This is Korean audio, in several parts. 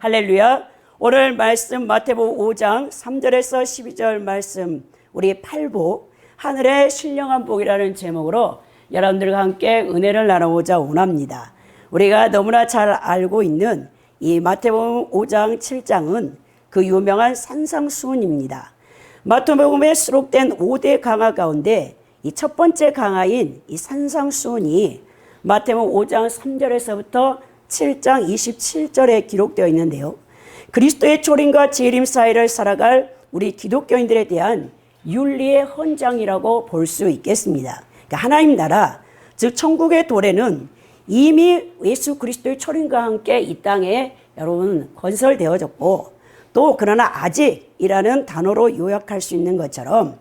할렐루야. 오늘 말씀 마태복음 5장 3절에서 12절 말씀, 우리 팔복 하늘의 신령한 복이라는 제목으로 여러분들과 함께 은혜를 나누고자 원합니다. 우리가 너무나 잘 알고 있는 이 마태복음 5장 7장은 그 유명한 산상수훈입니다. 마태복음에 수록된 5대 강화 가운데 이 첫 번째 강화인 이 산상수훈이 마태복음 5장 3절에서부터 7장 27절에 기록되어 있는데요. 그리스도의 초림과 재림 사이를 살아갈 우리 기독교인들에 대한 윤리의 헌장이라고 볼 수 있겠습니다. 그러니까 하나님 나라, 즉 천국의 도래는 이미 예수 그리스도의 초림과 함께 이 땅에 여러분 건설되어졌고, 또 그러나 아직이라는 단어로 요약할 수 있는 것처럼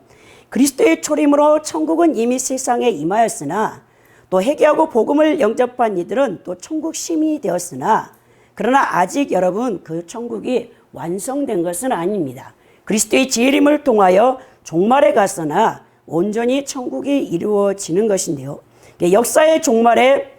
그리스도의 초림으로 천국은 이미 세상에 임하였으나, 또 회개하고 복음을 영접한 이들은 또 천국 시민이 되었으나, 그러나 아직 여러분 그 천국이 완성된 것은 아닙니다. 그리스도의 재림을 통하여 종말에 갔으나 온전히 천국이 이루어지는 것인데요. 역사의 종말에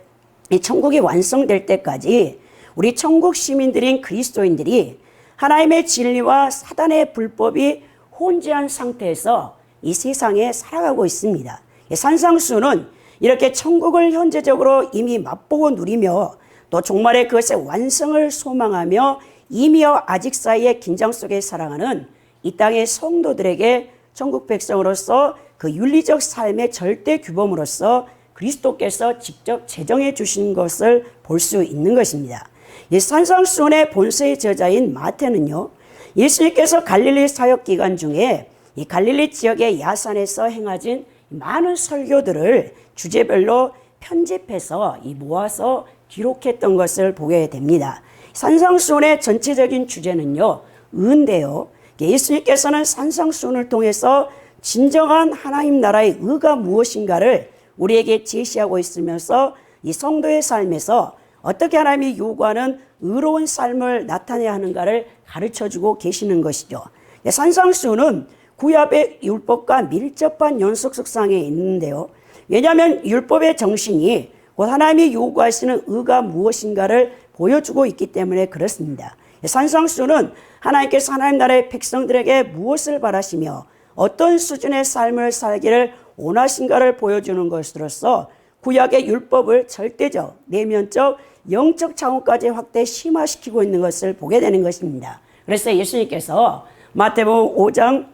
이 천국이 완성될 때까지 우리 천국 시민들인 그리스도인들이 하나님의 진리와 사단의 불법이 혼재한 상태에서 이 세상에 살아가고 있습니다. 산상수는 이렇게 천국을 현재적으로 이미 맛보고 누리며 또 종말의 그것의 완성을 소망하며 이미와 아직 사이의 긴장 속에 살아가는 이 땅의 성도들에게 천국 백성으로서 그 윤리적 삶의 절대 규범으로서 그리스도께서 직접 제정해 주신 것을 볼 수 있는 것입니다. 이 산상수훈의 본서의 저자인 마태는요, 예수님께서 갈릴리 사역 기간 중에 이 갈릴리 지역의 야산에서 행하신 많은 설교들을 주제별로 편집해서 모아서 기록했던 것을 보게 됩니다. 산상수훈의 전체적인 주제는요, 의인데요. 예수님께서는 산상수훈을 통해서 진정한 하나님 나라의 의가 무엇인가를 우리에게 제시하고 있으면서 이 성도의 삶에서 어떻게 하나님이 요구하는 의로운 삶을 나타내야 하는가를 가르쳐주고 계시는 것이죠. 산상수훈은 구약의 율법과 밀접한 연속 속성에 있는데요. 왜냐하면 율법의 정신이 곧 하나님이 요구하시는 의가 무엇인가를 보여주고 있기 때문에 그렇습니다. 산상수훈은 하나님께서 하나님 나라의 백성들에게 무엇을 바라시며 어떤 수준의 삶을 살기를 원하신가를 보여주는 것으로서 구약의 율법을 절대적, 내면적, 영적 차원까지 확대 심화시키고 있는 것을 보게 되는 것입니다. 그래서 예수님께서 마태복음 5장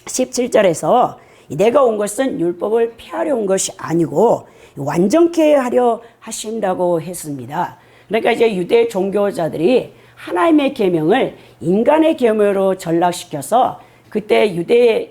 17절에서 내가 온 것은 율법을 폐하려 온 것이 아니고 완전케 하려 하신다고 했습니다. 그러니까 이제 유대 종교자들이 하나님의 계명을 인간의 계명으로 전락시켜서 그때 유대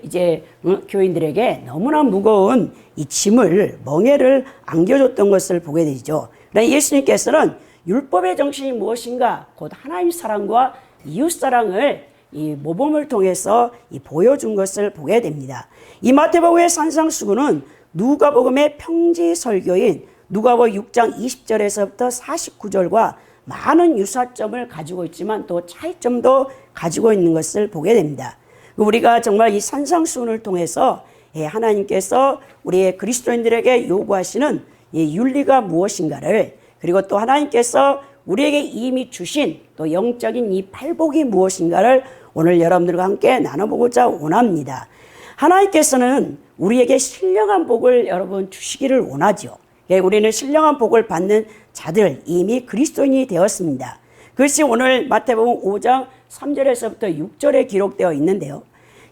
교인들에게 너무나 무거운 이 짐을, 멍에를 안겨줬던 것을 보게 되죠. 그러나 예수님께서는 율법의 정신이 무엇인가, 곧 하나님 사랑과 이웃 사랑을 이 모범을 통해서 보여준 것을 보게 됩니다. 이 마태복음의 산상수훈은 누가복음의 평지 설교인 누가복음 6장 20절에서부터 49절과 많은 유사점을 가지고 있지만 또 차이점도 가지고 있는 것을 보게 됩니다. 우리가 정말 이 산상수훈을 통해서 하나님께서 우리의 그리스도인들에게 요구하시는 이 윤리가 무엇인가를, 그리고 또 하나님께서 우리에게 이미 주신 또 영적인 이 팔복이 무엇인가를 오늘 여러분들과 함께 나눠보고자 원합니다. 하나님께서는 우리에게 신령한 복을 여러분 주시기를 원하죠. 우리는 신령한 복을 받는 자들, 이미 그리스도인이 되었습니다. 그것이 오늘 마태복음 5장 3절에서부터 6절에 기록되어 있는데요.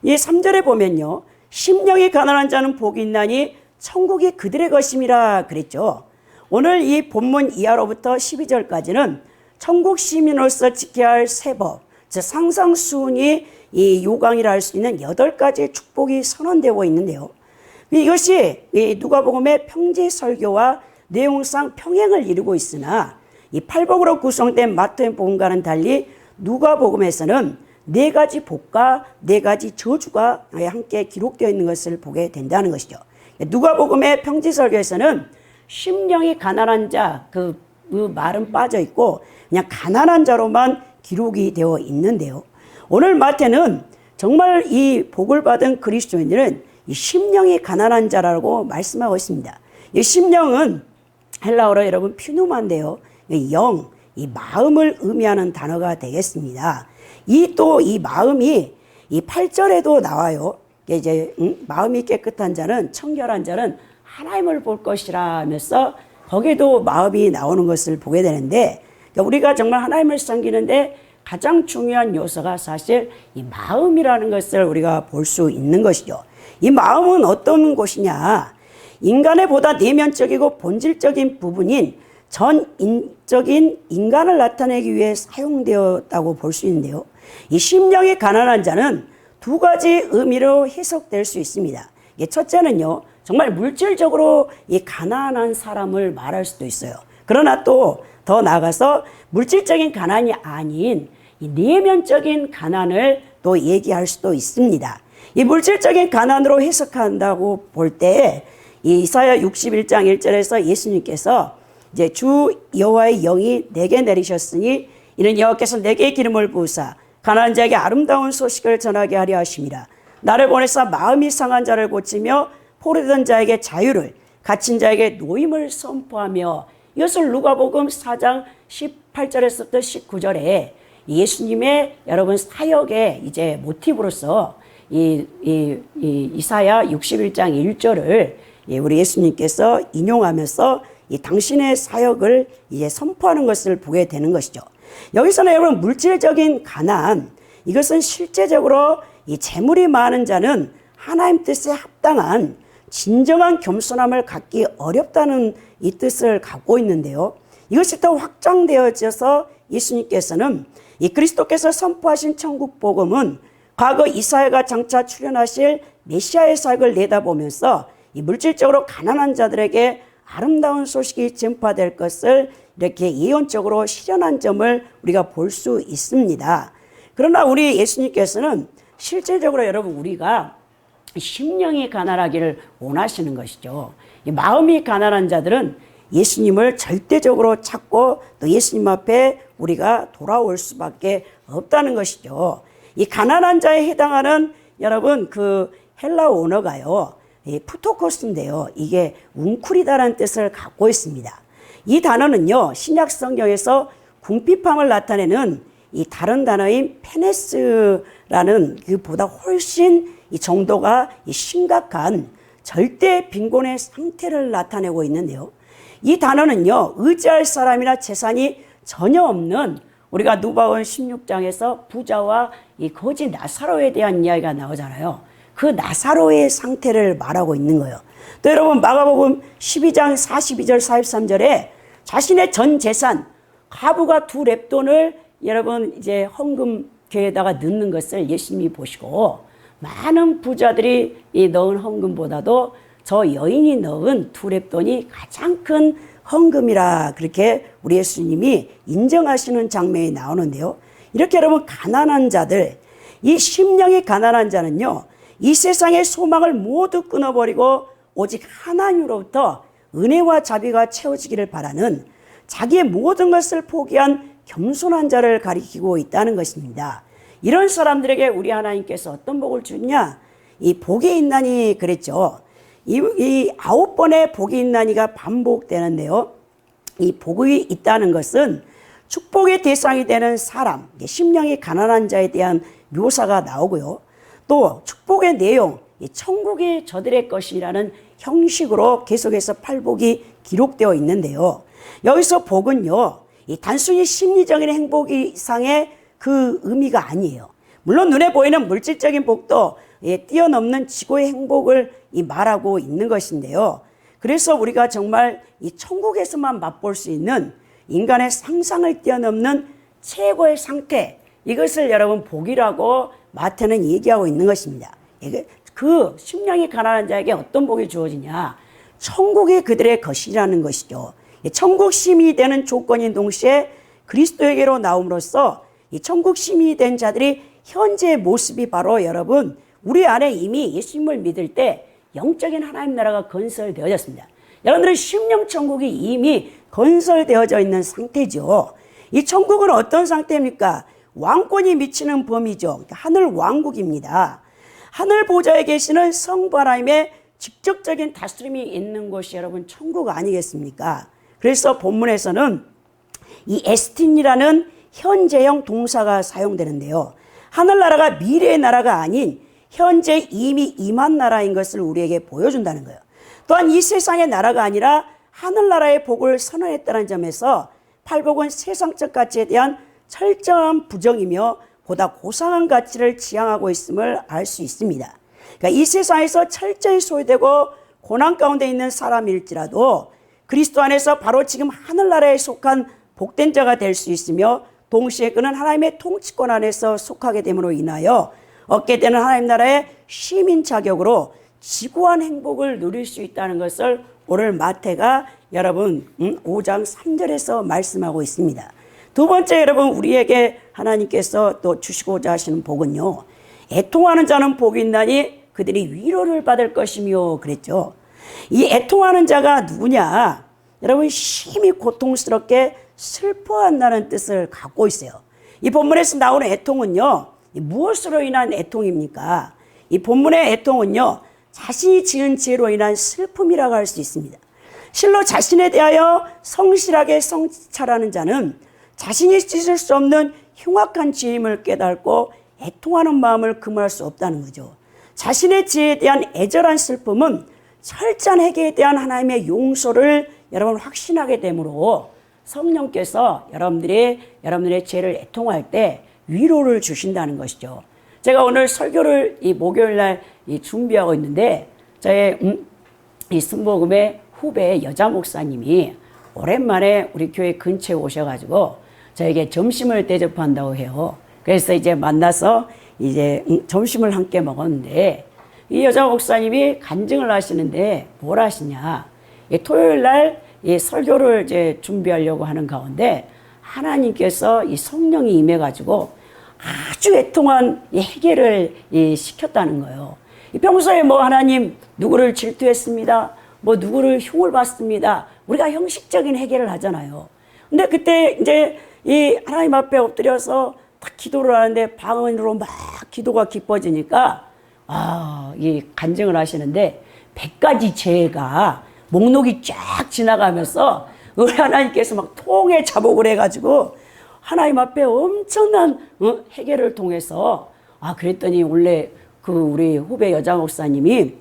이 3절에 보면요, 심령이 가난한 자는 복이 있나니 천국이 그들의 것임이라 그랬죠. 오늘 이 본문 이하로부터 12절까지는 천국 시민으로서 지켜야 할 세법, 즉 산상수훈이 이 요강이라 할 수 있는 8가지의 축복이 선언되고 있는데요. 이것이 누가복음의 평지 설교와 내용상 평행을 이루고 있으나 이 팔복으로 구성된 마태복음과는 달리 누가복음에서는 4가지 복과 4가지 저주가 함께 기록되어 있는 것을 보게 된다는 것이죠. 누가복음의 평지 설교에서는 심령이 가난한 자, 그 말은 빠져 있고 그냥 가난한 자로만 기록이 되어 있는데요. 오늘 마태는 정말 이 복을 받은 그리스도인들은 이 심령이 가난한 자라고 말씀하고 있습니다. 이 심령은 헬라어로 여러분 피누마인데요. 영, 이 마음을 의미하는 단어가 되겠습니다. 이 마음이 이 8절에도 나와요. 이제 마음이 깨끗한 자는, 청결한 자는 하나님을 볼 것이라 하면서 거기에도 마음이 나오는 것을 보게 되는데, 그러니까 우리가 정말 하나님을 섬기는데 가장 중요한 요소가 사실 이 마음이라는 것을 우리가 볼 수 있는 것이죠. 이 마음은 어떤 곳이냐? 인간의 보다 내면적이고 본질적인 부분인 전인적인 인간을 나타내기 위해 사용되었다고 볼 수 있는데요. 이 심령이 가난한 자는 두 가지 의미로 해석될 수 있습니다. 첫째는요, 정말 물질적으로 이 가난한 사람을 말할 수도 있어요. 그러나 또 더 나아가서 물질적인 가난이 아닌 이 내면적인 가난을 또 얘기할 수도 있습니다. 이 물질적인 가난으로 해석한다고 볼 때 이사야 61장 1절에서 예수님께서 이제 주 여호와의 영이 내게 내리셨으니 이는 여호와께서 내게 기름을 부으사 가난한 자에게 아름다운 소식을 전하게 하려 하심이라. 나를 보내사 마음이 상한 자를 고치며 포로된 자에게 자유를, 갇힌 자에게 노임을 선포하며, 이것을 누가복음 4장 18절에서부터 19절에 예수님의 여러분 사역의 이제 모티브로서 이사야 61장 1절을 우리 예수님께서 인용하면서 이 당신의 사역을 이제 선포하는 것을 보게 되는 것이죠. 여기서는 여러분 물질적인 가난, 이것은 실제적으로 이 재물이 많은 자는 하나님 뜻에 합당한 진정한 겸손함을 갖기 어렵다는 이 뜻을 갖고 있는데요. 이것이 더 확장되어져서 예수님께서는 이 그리스도께서 선포하신 천국 복음은 과거 이사야가 장차 출현하실 메시아의 사역을 내다보면서 이 물질적으로 가난한 자들에게 아름다운 소식이 전파될 것을 이렇게 예언적으로 실현한 점을 우리가 볼 수 있습니다. 그러나 우리 예수님께서는 실제적으로 여러분 우리가 심령이 가난하기를 원하시는 것이죠. 이 마음이 가난한 자들은 예수님을 절대적으로 찾고 또 예수님 앞에 우리가 돌아올 수밖에 없다는 것이죠. 이 가난한 자에 해당하는 여러분 그 헬라 언어가요, 푸토코스인데요. 이게 웅크리다라는 뜻을 갖고 있습니다. 이 단어는요, 신약 성경에서 궁핍함을 나타내는 이 다른 단어인 페네스라는 그보다 훨씬 이 정도가 이 심각한 절대 빈곤의 상태를 나타내고 있는데요. 이 단어는요, 의지할 사람이나 재산이 전혀 없는, 우리가 누가복음 16장에서 부자와 이 거지 나사로에 대한 이야기가 나오잖아요. 그 나사로의 상태를 말하고 있는 거예요. 또 여러분 마가복음 12장 42절 43절에 자신의 전 재산, 과부가 2렙돈을 여러분 이제 헌금궤에다가 넣는 것을 예수님이 보시고, 많은 부자들이 이 넣은 헌금보다도 저 여인이 넣은 2렙돈이 가장 큰 헌금이라 그렇게 우리 예수님이 인정하시는 장면이 나오는데요. 이렇게 여러분 가난한 자들, 이 심령이 가난한 자는요, 이 세상의 소망을 모두 끊어버리고 오직 하나님으로부터 은혜와 자비가 채워지기를 바라는 자기의 모든 것을 포기한 겸손한 자를 가리키고 있다는 것입니다. 이런 사람들에게 우리 하나님께서 어떤 복을 주냐? 이 복이 있나니 그랬죠. 이 9번의 복이 있나니가 반복되는데요. 이 복이 있다는 것은 축복의 대상이 되는 사람, 심령이 가난한 자에 대한 묘사가 나오고요. 또 축복의 내용, 천국이 저들의 것이라는 형식으로 계속해서 팔복이 기록되어 있는데요. 여기서 복은요, 단순히 심리적인 행복 이상의 그 의미가 아니에요. 물론 눈에 보이는 물질적인 복도 뛰어넘는 지고의 행복을 말하고 있는 것인데요. 그래서 우리가 정말 이 천국에서만 맛볼 수 있는 인간의 상상을 뛰어넘는 최고의 상태, 이것을 여러분 복이라고 마태는 얘기하고 있는 것입니다. 그 심령이 가난한 자에게 어떤 복이 주어지냐? 천국이 그들의 것이라는 것이죠. 천국 시민이 되는 조건인 동시에 그리스도에게로 나옴으로써 이 천국 시민이 된 자들이 현재의 모습이 바로 여러분 우리 안에 이미 예수님을 믿을 때 영적인 하나님 나라가 건설되어졌습니다. 여러분들은 심령 천국이 이미 건설되어져 있는 상태죠. 이 천국은 어떤 상태입니까? 왕권이 미치는 범위죠. 하늘 왕국입니다. 하늘 보좌에 계시는 성부 하나님의 직접적인 다스림이 있는 곳이 여러분 천국 아니겠습니까? 그래서 본문에서는 이 에스틴이라는 현재형 동사가 사용되는데요. 하늘나라가 미래의 나라가 아닌 현재 이미 임한 나라인 것을 우리에게 보여준다는 거예요. 또한 이 세상의 나라가 아니라 하늘나라의 복을 선언했다는 점에서 팔복은 세상적 가치에 대한 철저한 부정이며 보다 고상한 가치를 지향하고 있음을 알 수 있습니다. 그러니까 이 세상에서 철저히 소외되고 고난 가운데 있는 사람일지라도 그리스도 안에서 바로 지금 하늘나라에 속한 복된 자가 될 수 있으며 동시에 그는 하나님의 통치권 안에서 속하게 됨으로 인하여 얻게 되는 하나님 나라의 시민 자격으로 지구한 행복을 누릴 수 있다는 것을 오늘 마태가 여러분 5장 3절에서 말씀하고 있습니다. 두 번째 여러분 우리에게 하나님께서 또 주시고자 하시는 복은요. 애통하는 자는 복이 있나니 그들이 위로를 받을 것이며 그랬죠. 이 애통하는 자가 누구냐? 여러분 심히 고통스럽게 슬퍼한다는 뜻을 갖고 있어요. 이 본문에서 나오는 애통은요. 무엇으로 인한 애통입니까? 이 본문의 애통은요. 자신이 지은 죄로 인한 슬픔이라고 할 수 있습니다. 실로 자신에 대하여 성실하게 성찰하는 자는 자신이 씻을 수 없는 흉악한 죄임을 깨닫고 애통하는 마음을 금할 수 없다는 거죠. 자신의 죄에 대한 애절한 슬픔은 철저한 회개에 대한 하나님의 용서를 여러분 확신하게 되므로 성령께서 여러분들의 죄를 애통할 때 위로를 주신다는 것이죠. 제가 오늘 설교를 이 목요일 날 준비하고 있는데 저의 이 순복음의 후배 여자 목사님이 오랜만에 우리 교회 근처에 오셔가지고 저에게 점심을 대접한다고 해요. 그래서 이제 만나서 이제 점심을 함께 먹었는데 이 여자 목사님이 간증을 하시는데 뭘 하시냐? 토요일 날 이 설교를 이제 준비하려고 하는 가운데 하나님께서 이 성령이 임해가지고 아주 애통한 해결을 시켰다는 거예요. 평소에 뭐 하나님 누구를 질투했습니다. 뭐 누구를 흉을 봤습니다. 우리가 형식적인 해결을 하잖아요. 근데 그때 이제 이 하나님 앞에 엎드려서 딱 기도를 하는데 방언으로 막 기도가 깊어지니까 이 간증을 하시는데 100가지 죄가 목록이 쫙 지나가면서 우리 하나님께서 막 통에 자복을 해가지고 하나님 앞에 엄청난 해결을 통해서 그랬더니 원래 그 우리 후배 여자 목사님이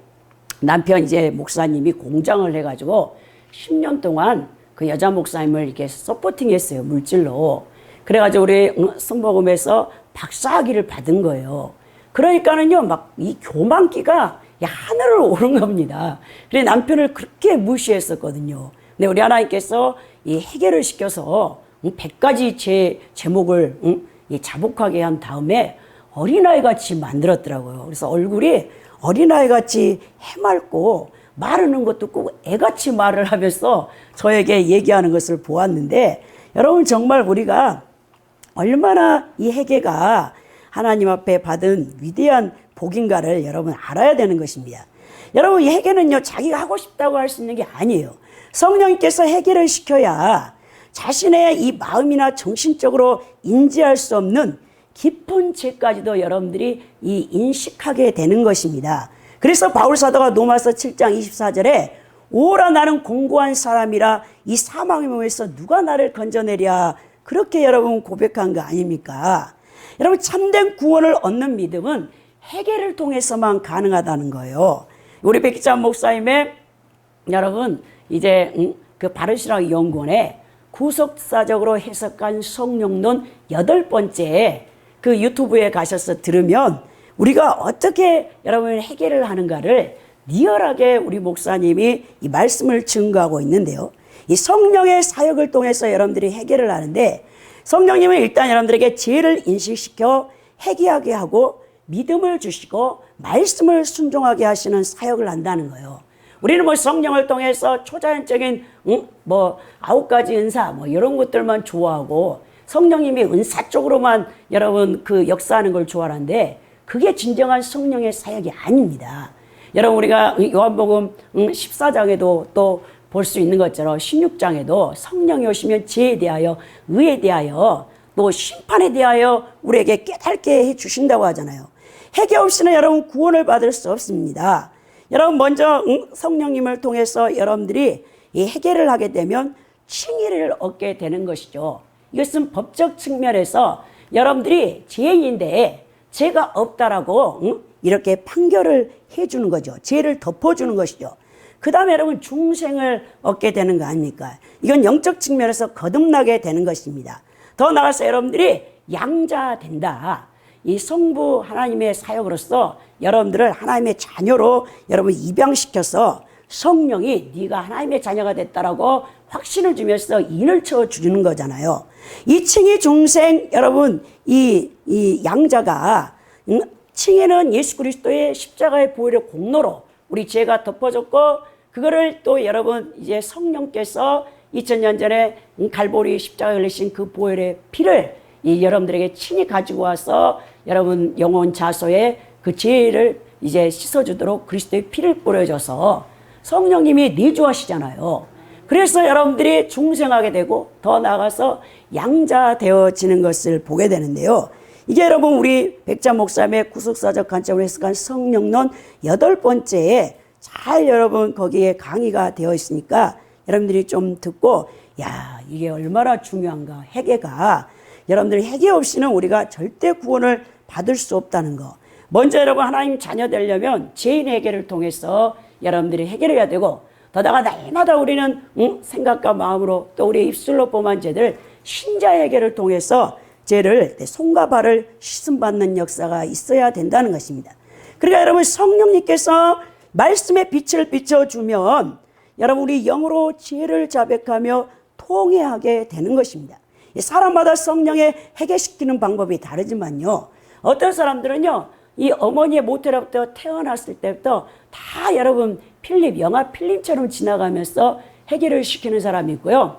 남편 이제 목사님이 공장을 해가지고 10년 동안 그 여자 목사님을 이렇게 서포팅했어요. 물질로. 그래가지고 우리 성복음에서 박사학위를 받은 거예요. 그러니까는요, 막 이 교만기가 하늘을 오른 겁니다. 그래 남편을 그렇게 무시했었거든요. 근데 우리 하나님께서 이 해결을 시켜서 100가지 제목을 자복하게 한 다음에 어린아이 같이 만들었더라고요. 그래서 얼굴이 어린아이 같이 해맑고 말하는 것도 꼭 애같이 말을 하면서 저에게 얘기하는 것을 보았는데 여러분 정말 우리가 얼마나 이 회개가 하나님 앞에 받은 위대한 복인가를 여러분 알아야 되는 것입니다. 여러분 이 회개는요 자기가 하고 싶다고 할 수 있는 게 아니에요. 성령님께서 회개를 시켜야 자신의 이 마음이나 정신적으로 인지할 수 없는 깊은 죄까지도 여러분들이 이 인식하게 되는 것입니다. 그래서 바울사도가 로마서 7장 24절에 오라 나는 공고한 사람이라 이 사망의 몸에서 누가 나를 건져내랴 그렇게 여러분 고백한 거 아닙니까? 여러분 참된 구원을 얻는 믿음은 회개를 통해서만 가능하다는 거예요. 우리 백기찬 목사님의 여러분 이제 그 바르시락 연구원에 구속사적으로 해석한 성령론 8번째 그 유튜브에 가셔서 들으면 우리가 어떻게 여러분 회개를 하는가를 리얼하게 우리 목사님이 이 말씀을 증거하고 있는데요. 이 성령의 사역을 통해서 여러분들이 회개를 하는데 성령님은 일단 여러분들에게 죄를 인식시켜 회개하게 하고 믿음을 주시고 말씀을 순종하게 하시는 사역을 한다는 거예요. 우리는 뭐 성령을 통해서 초자연적인 9가지 은사 이런 것들만 좋아하고 성령님이 은사 쪽으로만 여러분 그 역사하는 걸 좋아하는데 그게 진정한 성령의 사역이 아닙니다. 여러분 우리가 요한복음 14장에도 또 볼 수 있는 것처럼 16장에도 성령이 오시면 죄에 대하여 의에 대하여 또 심판에 대하여 우리에게 깨닫게 해주신다고 하잖아요. 회개 없이는 여러분 구원을 받을 수 없습니다. 여러분 먼저 성령님을 통해서 여러분들이 이 회개를 하게 되면 칭의를 얻게 되는 것이죠. 이것은 법적 측면에서 여러분들이 죄인인데 죄가 없다라고 이렇게 판결을 해주는 거죠. 죄를 덮어주는 것이죠. 그 다음에 여러분 중생을 얻게 되는 거 아닙니까? 이건 영적 측면에서 거듭나게 되는 것입니다. 더 나아가서 여러분들이 양자 된다. 이 성부 하나님의 사역으로서 여러분들을 하나님의 자녀로 여러분 입양시켜서 성령이 네가 하나님의 자녀가 됐다라고 확신을 주면서 인을 쳐주는 거잖아요. 이 칭의 중생 여러분 이 양자가 칭의는 예수 그리스도의 십자가의 보혈의 공로로 우리 죄가 덮어졌고 그거를 또 여러분 이제 성령께서 2000년 전에 갈보리 십자가에 흘리신 그 보혈의 피를 이 여러분들에게 친히 가지고 와서 여러분 영혼 자소에 그 죄를 이제 씻어주도록 그리스도의 피를 뿌려줘서 성령님이 내주하시잖아요. 그래서 여러분들이 중생하게 되고 더 나아가서 양자 되어지는 것을 보게 되는데요. 이게 여러분 우리 백자 목사님의 구속사적 관점으로 해석한 성령론 8번째에 잘 여러분 거기에 강의가 되어 있으니까 여러분들이 좀 듣고 야 이게 얼마나 중요한가. 회개가 여러분들 회개 없이는 우리가 절대 구원을 받을 수 없다는 거. 먼저 여러분 하나님 자녀 되려면 죄인 회개를 통해서 여러분들이 해결해야 되고 더다가 날마다 우리는 생각과 마음으로 또 우리의 입술로 범한 죄들 신자 회개를 통해서 죄를 손과 발을 씻음받는 역사가 있어야 된다는 것입니다. 그러니까 여러분 성령님께서 말씀의 빛을 비춰주면 여러분 우리 영으로 죄를 자백하며 통회하게 되는 것입니다. 사람마다 성령에 회개시키는 방법이 다르지만요. 어떤 사람들은요. 이 어머니의 모태로부터 태어났을 때부터 다 여러분 영화 필름처럼 지나가면서 회개를 시키는 사람이 있고요.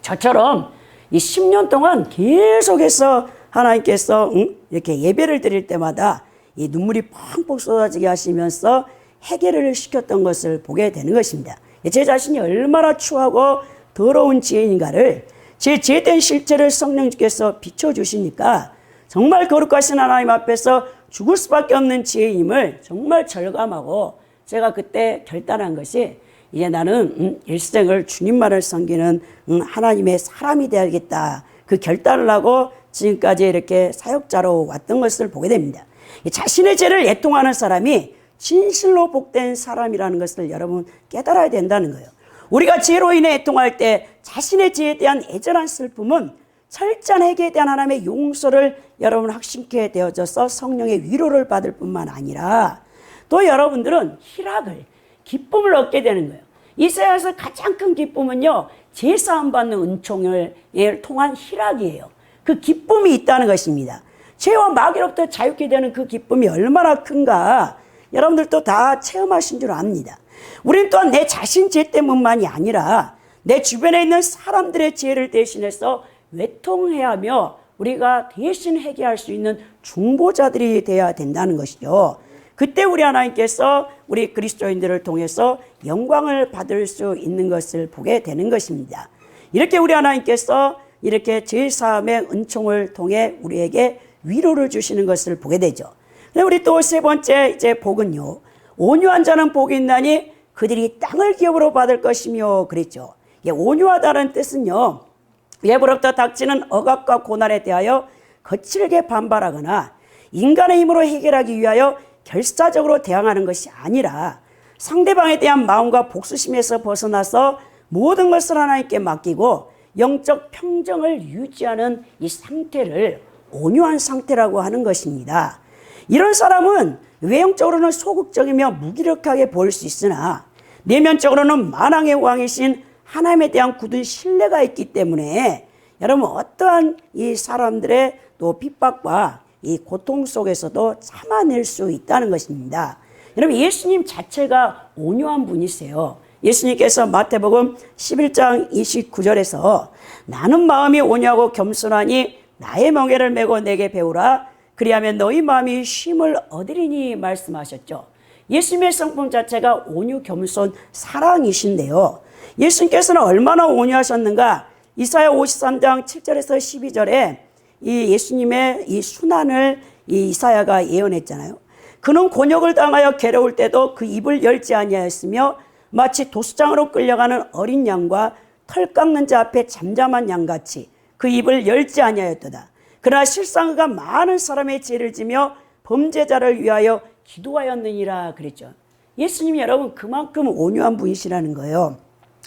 저처럼 이 10년 동안 계속해서 하나님께서 이렇게 예배를 드릴 때마다 이 눈물이 펑펑 쏟아지게 하시면서 회개를 시켰던 것을 보게 되는 것입니다. 제 자신이 얼마나 추하고 더러운 죄인인가를 제 죄된 실체를 성령님께서 비춰주시니까 정말 거룩하신 하나님 앞에서 죽을 수밖에 없는 죄인임을 정말 절감하고 제가 그때 결단한 것이 이제 나는 일생을 주님만을 섬기는 하나님의 사람이 되어야겠다. 그 결단을 하고 지금까지 이렇게 사역자로 왔던 것을 보게 됩니다. 자신의 죄를 애통하는 사람이 진실로 복된 사람이라는 것을 여러분 깨달아야 된다는 거예요. 우리가 죄로 인해 애통할 때 자신의 죄에 대한 애절한 슬픔은 철저한 회개에 대한 하나님의 용서를 여러분 확신케 되어져서 성령의 위로를 받을 뿐만 아니라 또 여러분들은 희락을 기쁨을 얻게 되는 거예요. 이 세상에서 가장 큰 기쁨은요. 제사함 받는 은총을 통한 희락이에요. 그 기쁨이 있다는 것입니다. 죄와 마귀로부터 자유케 되는 그 기쁨이 얼마나 큰가 여러분들도 다 체험하신 줄 압니다. 우리는 또한 내 자신 죄 때문만이 아니라 내 주변에 있는 사람들의 죄를 대신해서 외통해야 하며 우리가 대신 회개할 수 있는 중보자들이 되어야 된다는 것이죠. 그때 우리 하나님께서 우리 그리스도인들을 통해서 영광을 받을 수 있는 것을 보게 되는 것입니다. 이렇게 우리 하나님께서 이렇게 죄사함의 은총을 통해 우리에게 위로를 주시는 것을 보게 되죠. 우리 또 세 번째 이제 복은요. 온유한 자는 복이 있나니 그들이 땅을 기업으로 받을 것이며 그랬죠. 온유하다는 뜻은요. 외부로부터 닥치는 억압과 고난에 대하여 거칠게 반발하거나 인간의 힘으로 해결하기 위하여 결사적으로 대항하는 것이 아니라 상대방에 대한 마음과 복수심에서 벗어나서 모든 것을 하나님께 맡기고 영적 평정을 유지하는 이 상태를 온유한 상태라고 하는 것입니다. 이런 사람은 외형적으로는 소극적이며 무기력하게 보일 수 있으나 내면적으로는 만왕의 왕이신 하나님에 대한 굳은 신뢰가 있기 때문에 여러분 어떠한 이 사람들의 또 핍박과 이 고통 속에서도 참아낼 수 있다는 것입니다. 여러분 예수님 자체가 온유한 분이세요. 예수님께서 마태복음 11장 29절에서 나는 마음이 온유하고 겸손하니 나의 멍에를 메고 내게 배우라 그리하면 너희 마음이 쉼을 얻으리니 말씀하셨죠. 예수님의 성품 자체가 온유 겸손 사랑이신데요. 예수님께서는 얼마나 온유하셨는가. 이사야 53장 7절에서 12절에 이 예수님의 이 순환을 이 이사야가 예언했잖아요. 그는 곤욕을 당하여 괴로울 때도 그 입을 열지 아니하였으며 마치 도수장으로 끌려가는 어린 양과 털 깎는 자 앞에 잠잠한 양같이 그 입을 열지 아니하였도다. 그러나 실상 그가 많은 사람의 죄를 지며 범죄자를 위하여 기도하였느니라 그랬죠. 예수님이 여러분 그만큼 온유한 분이시라는 거예요.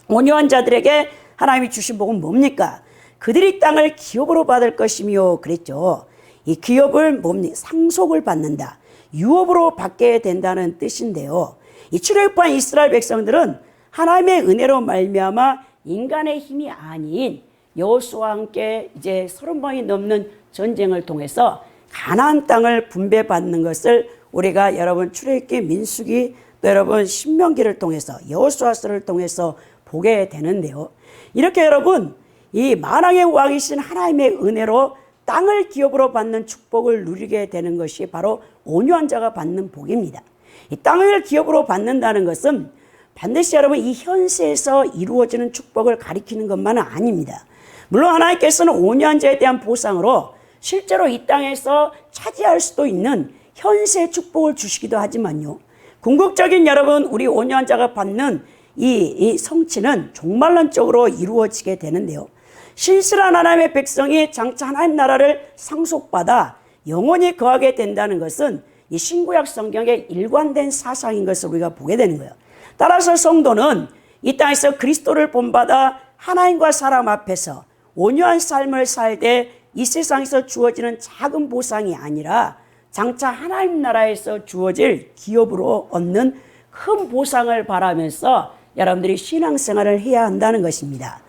온유한 자들에게 하나님이 주신 복은 뭡니까? 그들이 땅을 기업으로 받을 것이며 그랬죠. 이 기업을 뭡니까? 상속을 받는다. 유업으로 받게 된다는 뜻인데요. 이 출애굽한 이스라엘 백성들은 하나님의 은혜로 말미암아 인간의 힘이 아닌 여호수아와 함께 이제 30번이 넘는 전쟁을 통해서 가나안 땅을 분배받는 것을 우리가 여러분 출애굽기, 민수기, 또 여러분 신명기를 통해서 여호수아서를 통해서 보게 되는데요. 이렇게 여러분 이 만왕의 왕이신 하나님의 은혜로 땅을 기업으로 받는 축복을 누리게 되는 것이 바로 온유한 자가 받는 복입니다. 이 땅을 기업으로 받는다는 것은 반드시 여러분 이 현세에서 이루어지는 축복을 가리키는 것만은 아닙니다. 물론 하나님께서는 온유한 자에 대한 보상으로 실제로 이 땅에서 차지할 수도 있는 현세 축복을 주시기도 하지만요. 궁극적인 여러분 우리 온유한 자가 받는 이 성취는 종말론적으로 이루어지게 되는데요. 신실한 하나님의 백성이 장차 하나님 나라를 상속받아 영원히 거하게 된다는 것은 이 신구약 성경의 일관된 사상인 것을 우리가 보게 되는 거예요. 따라서 성도는 이 땅에서 그리스도를 본받아 하나님과 사람 앞에서 온유한 삶을 살되 이 세상에서 주어지는 작은 보상이 아니라 장차 하나님 나라에서 주어질 기업으로 얻는 큰 보상을 바라면서 여러분들이 신앙생활을 해야 한다는 것입니다.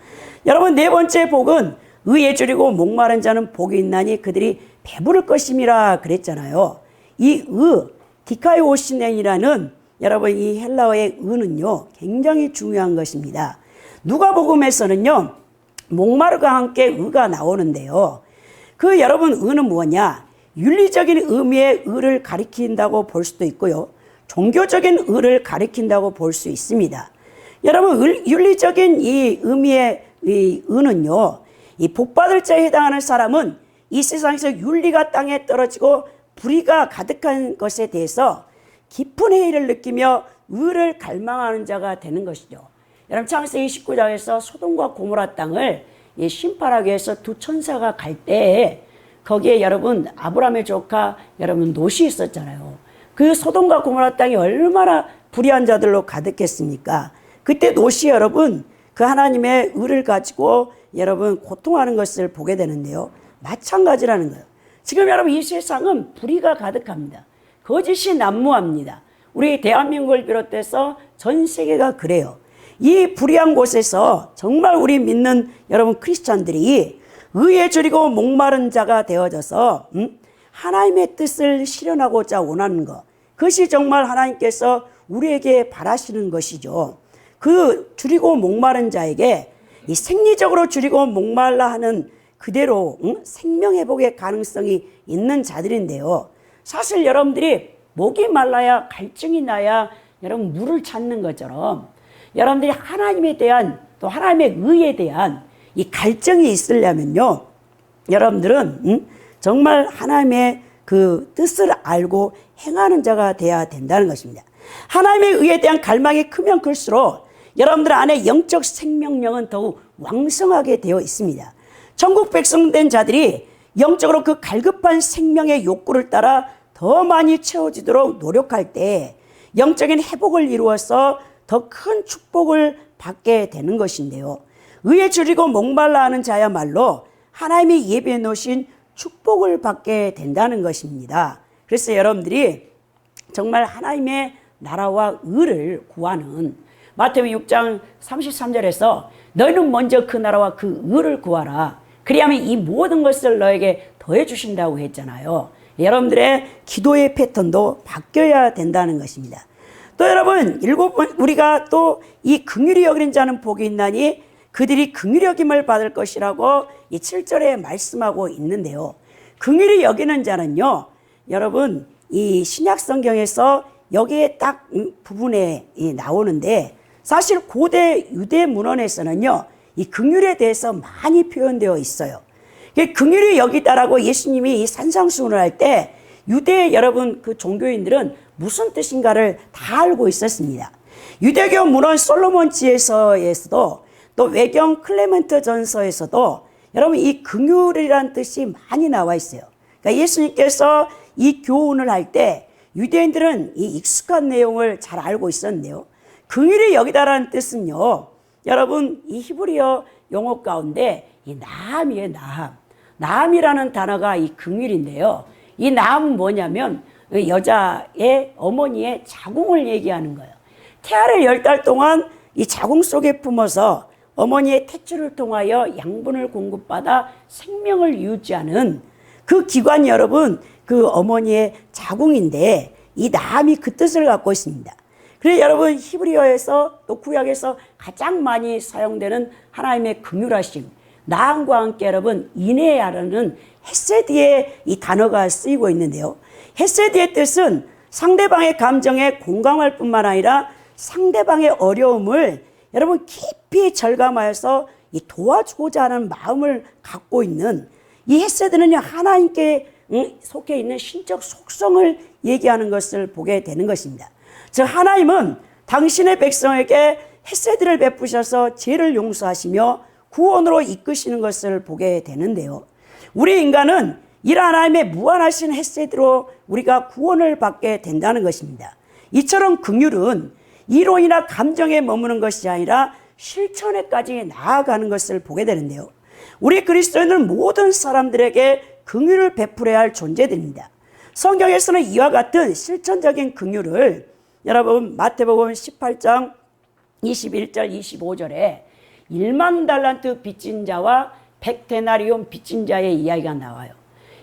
여러분 네 번째 복은 의에 줄이고 목마른 자는 복이 있나니 그들이 배부를 것임이라 그랬잖아요. 이 디카이오시넨이라는 여러분 이 헬라어의 의는요 굉장히 중요한 것입니다. 누가복음에서는요 목마르과 함께 의가 나오는데요. 그 여러분 의는 뭐냐? 윤리적인 의미의 의를 가리킨다고 볼 수도 있고요. 종교적인 의를 가리킨다고 볼 수 있습니다. 여러분 윤리적인 이 의미의 이 의는요. 이 복받을 자에 해당하는 사람은 이 세상에서 윤리가 땅에 떨어지고 불의가 가득한 것에 대해서 깊은 회의를 느끼며 의를 갈망하는 자가 되는 것이죠. 여러분 창세기 19장에서 소돔과 고모라 땅을 심판하기 위해서 두 천사가 갈 때 거기에 여러분 아브라함의 조카 여러분 롯이 있었잖아요. 그 소돔과 고모라 땅이 얼마나 불의한 자들로 가득했습니까? 그때 롯이 여러분 그 하나님의 의를 가지고 여러분 고통하는 것을 보게 되는데요. 마찬가지라는 거예요. 지금 여러분 이 세상은 불의가 가득합니다. 거짓이 난무합니다. 우리 대한민국을 비롯해서 전 세계가 그래요. 이 불의한 곳에서 정말 우리 믿는 여러분 크리스찬들이 의에 줄이고 목마른 자가 되어져서 하나님의 뜻을 실현하고자 원하는 것, 그것이 정말 하나님께서 우리에게 바라시는 것이죠. 그 줄이고 목마른 자에게 이 생리적으로 줄이고 목말라 하는 그대로 생명회복의 가능성이 있는 자들인데요. 사실 여러분들이 목이 말라야 갈증이 나야 여러분 물을 찾는 것처럼 여러분들이 하나님에 대한 또 하나님의 의에 대한 이 갈증이 있으려면요. 여러분들은 정말 하나님의 그 뜻을 알고 행하는 자가 되어야 된다는 것입니다. 하나님의 의에 대한 갈망이 크면 클수록 여러분들 안에 영적 생명력은 더욱 왕성하게 되어 있습니다. 천국 백성 된 자들이 영적으로 그 갈급한 생명의 욕구를 따라 더 많이 채워지도록 노력할 때 영적인 회복을 이루어서 더 큰 축복을 받게 되는 것인데요. 의에 줄이고 목말라 하는 자야말로 하나님이 예비해 놓으신 축복을 받게 된다는 것입니다. 그래서 여러분들이 정말 하나님의 나라와 의를 구하는 마태복음 6장 33절에서 너희는 먼저 그 나라와 그 의를 구하라. 그리하면 이 모든 것을 너에게 더해 주신다고 했잖아요. 여러분들의 기도의 패턴도 바뀌어야 된다는 것입니다. 또 여러분 우리가 또 이 긍휼히 여기는 자는 복이 있나니 그들이 긍휼히 여김을 받을 것이라고 이 7절에 말씀하고 있는데요. 긍휼히 여기는 자는요. 여러분 이 신약 성경에서 여기에 딱 부분에 나오는데 사실 고대 유대 문헌에서는요. 이 긍휼에 대해서 많이 표현되어 있어요. 긍휼히 여기다라고 예수님이 이 산상수훈을 할 때 유대 여러분 그 종교인들은 무슨 뜻인가를 다 알고 있었습니다. 유대교 문헌 솔로몬 지혜서에서도 또 외경 클레멘트 전서에서도 여러분 이 긍휼이라는 뜻이 많이 나와 있어요. 그러니까 예수님께서 이 교훈을 할 때 유대인들은 이 익숙한 내용을 잘 알고 있었는데요. 긍휼이 여기다라는 뜻은요, 여러분 이 히브리어 용어 가운데 이 나함이에요. 나함이라는 단어가 이 긍휼인데요. 이 나함은 뭐냐면 여자의 어머니의 자궁을 얘기하는 거예요. 태아를 10달 동안 이 자궁 속에 품어서 어머니의 태출을 통하여 양분을 공급받아 생명을 유지하는 그 기관이 여러분 그 어머니의 자궁인데 이 나함이 그 뜻을 갖고 있습니다. 그래서 여러분 히브리어에서 또 구약에서 가장 많이 사용되는 하나님의 긍휼하심, 나함과 함께 여러분 인애하라는 헤세드의 이 단어가 쓰이고 있는데요. 헤세드의 뜻은 상대방의 감정에 공감할 뿐만 아니라 상대방의 어려움을 여러분 깊이 절감하여서 이 도와주고자 하는 마음을 갖고 있는 이 헤세드는요, 하나님께 속해 있는 신적 속성을 얘기하는 것을 보게 되는 것입니다. 즉 하나님은 당신의 백성에게 헤세드를 베푸셔서 죄를 용서하시며 구원으로 이끄시는 것을 보게 되는데요. 우리 인간은 이러한 하나님의 무한하신 헤세드로 우리가 구원을 받게 된다는 것입니다. 이처럼 긍휼은 이론이나 감정에 머무는 것이 아니라 실천에까지 나아가는 것을 보게 되는데요. 우리 그리스도인은 모든 사람들에게 긍휼을 베풀어야 할 존재들입니다. 성경에서는 이와 같은 실천적인 긍휼을 여러분 마태복음 18장 21절 25절에 1만 달란트 빚진 자와 100데나리온 빚진 자의 이야기가 나와요.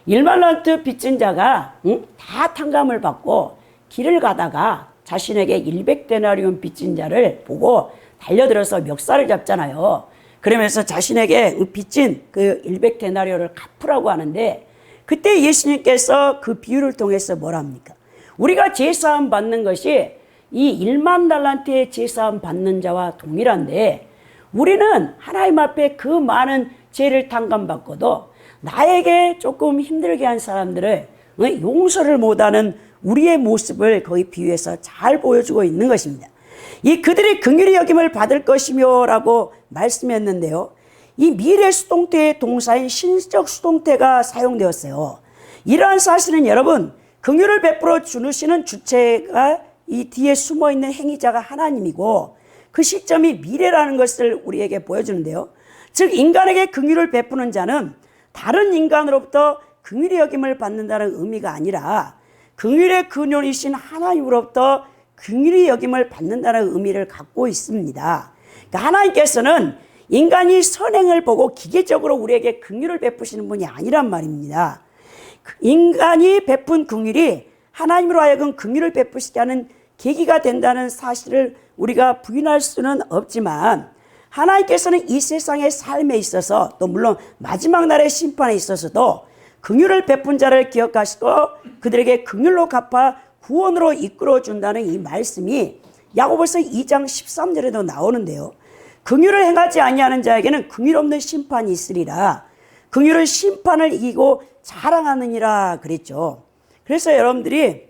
1만 달란트 빚진 자가 다 탕감을 받고 길을 가다가 자신에게 100데나리온 빚진 자를 보고 달려들어서 멱살을 잡잖아요. 그러면서 자신에게 빚진 그 100데나리온을 갚으라고 하는데 그때 예수님께서 그 비유를 통해서 뭐라 합니까? 우리가 제사함 받는 것이 이 1만 달란트의 제사함 받는 자와 동일한데 우리는 하나님 앞에 그 많은 죄를 탕감받고도 나에게 조금 힘들게 한 사람들을 용서를 못하는 우리의 모습을 거기 비유해서 잘 보여주고 있는 것입니다. 이 그들이 긍휼히 여김을 받을 것이며 라고 말씀했는데요. 이 미래 수동태의 동사인 신적 수동태가 사용되었어요. 이러한 사실은 여러분 긍휼을 베풀어 주시는 주체가 이 뒤에 숨어있는 행위자가 하나님이고 그 시점이 미래라는 것을 우리에게 보여주는데요. 즉 인간에게 긍휼을 베푸는 자는 다른 인간으로부터 긍휼히 여김을 받는다는 의미가 아니라 긍휼의 근원이신 하나님으로부터 긍휼히 여김을 받는다는 의미를 갖고 있습니다. 그러니까 하나님께서는 인간이 선행을 보고 기계적으로 우리에게 긍휼을 베푸시는 분이 아니란 말입니다. 인간이 베푼 긍휼이 하나님으로 하여금 긍휼을 베푸시게 하는 계기가 된다는 사실을 우리가 부인할 수는 없지만 하나님께서는 이 세상의 삶에 있어서 또 물론 마지막 날의 심판에 있어서도 긍휼을 베푼 자를 기억하시고 그들에게 긍휼로 갚아 구원으로 이끌어 준다는 이 말씀이 야고보서 2장 13절에도 나오는데요. 긍휼을 행하지 아니하는 자에게는 긍휼 없는 심판이 있으리라. 긍휼은 심판을 이기고 자랑하느니라 그랬죠. 그래서 여러분들이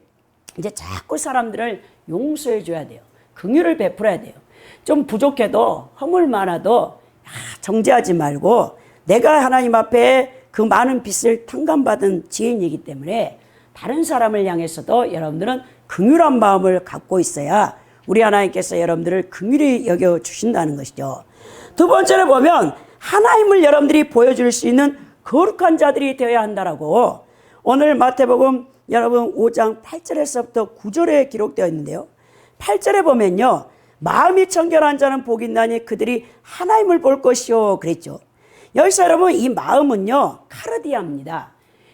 이제 자꾸 사람들을 용서해 줘야 돼요. 긍휼을 베풀어야 돼요. 좀 부족해도 허물 많아도 정죄하지 말고 내가 하나님 앞에 그 많은 빚을 탕감받은 지인이기 때문에 다른 사람을 향해서도 여러분들은 긍휼한 마음을 갖고 있어야 우리 하나님께서 여러분들을 긍휼히 여겨주신다는 것이죠. 두 번째로 보면 하나님을 여러분들이 보여줄 수 있는 거룩한 자들이 되어야 한다라고 오늘 마태복음 여러분 5장 8절에서부터 9절에 기록되어 있는데요. 8절에 보면요. 마음이 청결한 자는 복이 있나니 그들이 하나님을 볼 것이요 그랬죠. 여기서 여러분 이 마음은요. 카르디아입니다.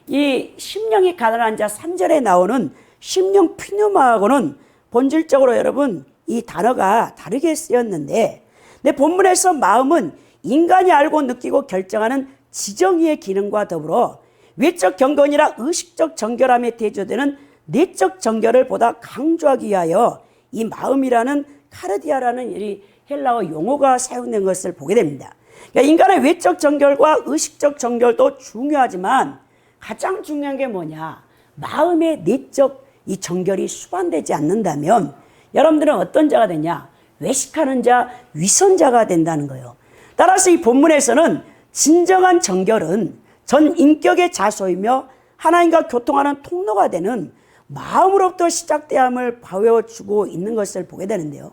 이 심령이 가난한 자 3절에 나오는 심령 피누마하고는 본질적으로 여러분 이 단어가 다르게 쓰였는데 내 본문에서 마음은 인간이 알고 느끼고 결정하는 지정의의 기능과 더불어 외적 경건이나 의식적 정결함에 대조되는 내적 정결을 보다 강조하기 위하여 이 마음이라는 카르디아라는 이 헬라어 용어가 사용된 것을 보게 됩니다. 그러니까 인간의 외적 정결과 의식적 정결도 중요하지만 가장 중요한 게 뭐냐? 마음의 내적 이 정결이 수반되지 않는다면 여러분들은 어떤 자가 되냐? 외식하는 자, 위선자가 된다는 거예요. 따라서 이 본문에서는 진정한 정결은 전 인격의 자소이며 하나님과 교통하는 통로가 되는 마음으로부터 시작돼야 함을 보여주고 있는 것을 보게 되는데요.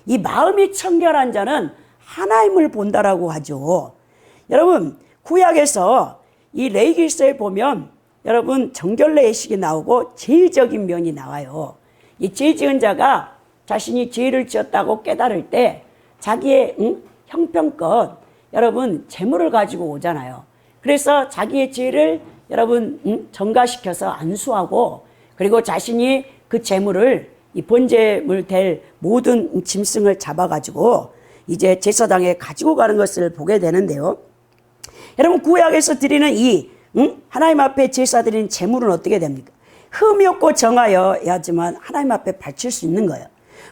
이 마음이 청결한 자는 하나님을 본다라고 하죠. 여러분, 구약에서 이 레위기서에 보면 여러분 정결례 예식이 나오고 죄의적인 면이 나와요. 이 죄 지은 자가 자신이 죄를 지었다고 깨달을 때 자기의 형편껏 여러분 재물을 가지고 오잖아요. 그래서 자기의 죄를 여러분 전가시켜서 안수하고 그리고 자신이 그 재물을 이 번제물 될 모든 짐승을 잡아가지고 이제 제사장에 가지고 가는 것을 보게 되는데요. 여러분 구약에서 드리는 이 하나님 앞에 제사 드리는 제물은 어떻게 됩니까? 흠이 없고 정하여야지만 하나님 앞에 바칠 수 있는 거예요.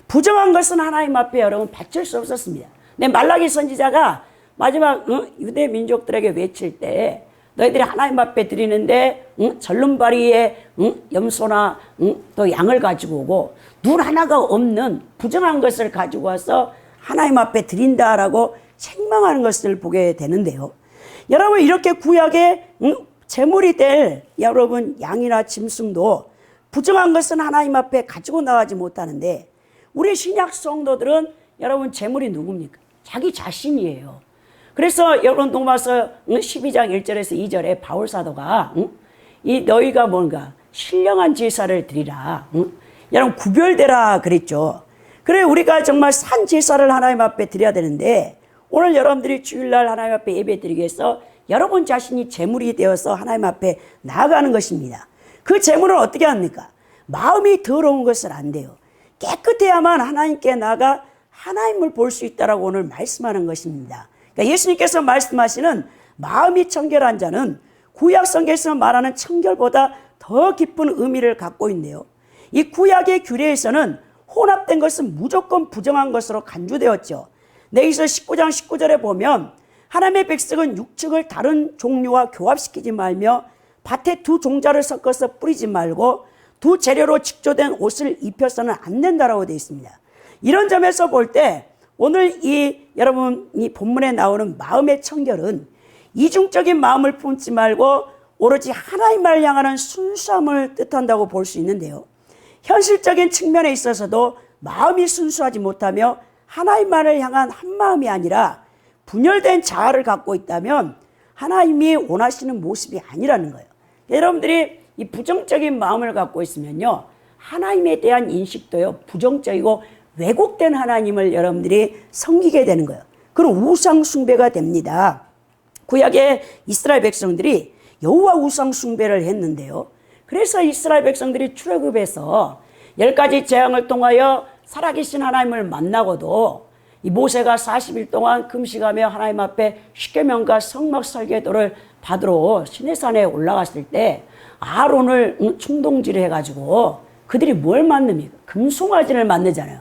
부정한 것은 하나님 앞에 여러분 바칠 수 없었습니다. 근데 말라기 선지자가 마지막 유대 민족들에게 외칠 때 너희들이 하나님 앞에 드리는데 절름발이에 염소나 또 양을 가지고 오고 눈 하나가 없는 부정한 것을 가지고 와서 하나님 앞에 드린다라고 책망하는 것을 보게 되는데요. 여러분 이렇게 구약에 제물이 될 여러분 양이나 짐승도 부정한 것은 하나님 앞에 가지고 나가지 못하는데 우리 신약 성도들은 여러분 제물이 누굽니까? 자기 자신이에요. 그래서 여러분 로마서 12장 1절에서 2절에 바울 사도가 이 너희가 뭔가 신령한 제사를 드리라. 여러분 구별되라 그랬죠. 그래 우리가 정말 산 제사를 하나님 앞에 드려야 되는데 오늘 여러분들이 주일날 하나님 앞에 예배 드리기 위해서 여러분 자신이 제물이 되어서 하나님 앞에 나아가는 것입니다. 그 제물은 어떻게 합니까? 마음이 더러운 것을 안 돼요. 깨끗해야만 하나님께 나아가 하나님을 볼 수 있다라고 오늘 말씀하는 것입니다. 그러니까 예수님께서 말씀하시는 마음이 청결한 자는 구약 성경에서 말하는 청결보다 더 깊은 의미를 갖고 있네요. 이 구약의 규례에서는 혼합된 것은 무조건 부정한 것으로 간주되었죠. 레위기서 19장 19절에 보면 하나님의 백성은 육축을 다른 종류와 교합시키지 말며 밭에 두 종자를 섞어서 뿌리지 말고 두 재료로 직조된 옷을 입혀서는 안 된다라고 되어 있습니다. 이런 점에서 볼 때 오늘 여러분 이 본문에 나오는 마음의 청결은 이중적인 마음을 품지 말고 오로지 하나님을 향하는 순수함을 뜻한다고 볼 수 있는데요. 현실적인 측면에 있어서도 마음이 순수하지 못하며 하나님만을 향한 한 마음이 아니라 분열된 자아를 갖고 있다면 하나님이 원하시는 모습이 아니라는 거예요. 여러분들이 이 부정적인 마음을 갖고 있으면요, 하나님에 대한 인식도요 부정적이고 왜곡된 하나님을 여러분들이 섬기게 되는 거예요. 그럼 우상 숭배가 됩니다. 구약의 이스라엘 백성들이 여호와 우상 숭배를 했는데요. 그래서 이스라엘 백성들이 출애굽에서 10가지 재앙을 통하여 살아계신 하나님을 만나고도 이 모세가 40일 동안 금식하며 하나님 앞에 십계명과 성막 설계도를 받으러 시내산에 올라갔을 때 아론을 충동질을 해가지고 그들이 뭘 만듭니까? 금송아지를 만들잖아요.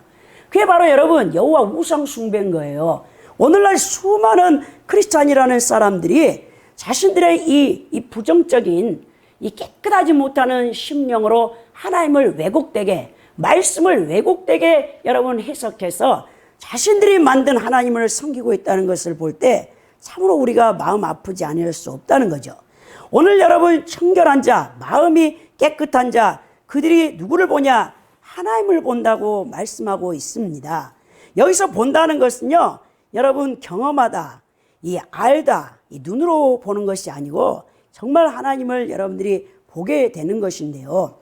그게 바로 여러분 여호와 우상 숭배인 거예요. 오늘날 수많은 크리스찬이라는 사람들이 자신들의 이 부정적인 이 깨끗하지 못하는 심령으로 하나님을 왜곡되게 말씀을 왜곡되게 여러분 해석해서 자신들이 만든 하나님을 섬기고 있다는 것을 볼 때 참으로 우리가 마음 아프지 않을 수 없다는 거죠. 오늘 여러분 청결한 자, 마음이 깨끗한 자, 그들이 누구를 보냐? 하나님을 본다고 말씀하고 있습니다. 여기서 본다는 것은요, 여러분 경험하다, 이 알다, 이 눈으로 보는 것이 아니고 정말 하나님을 여러분들이 보게 되는 것인데요.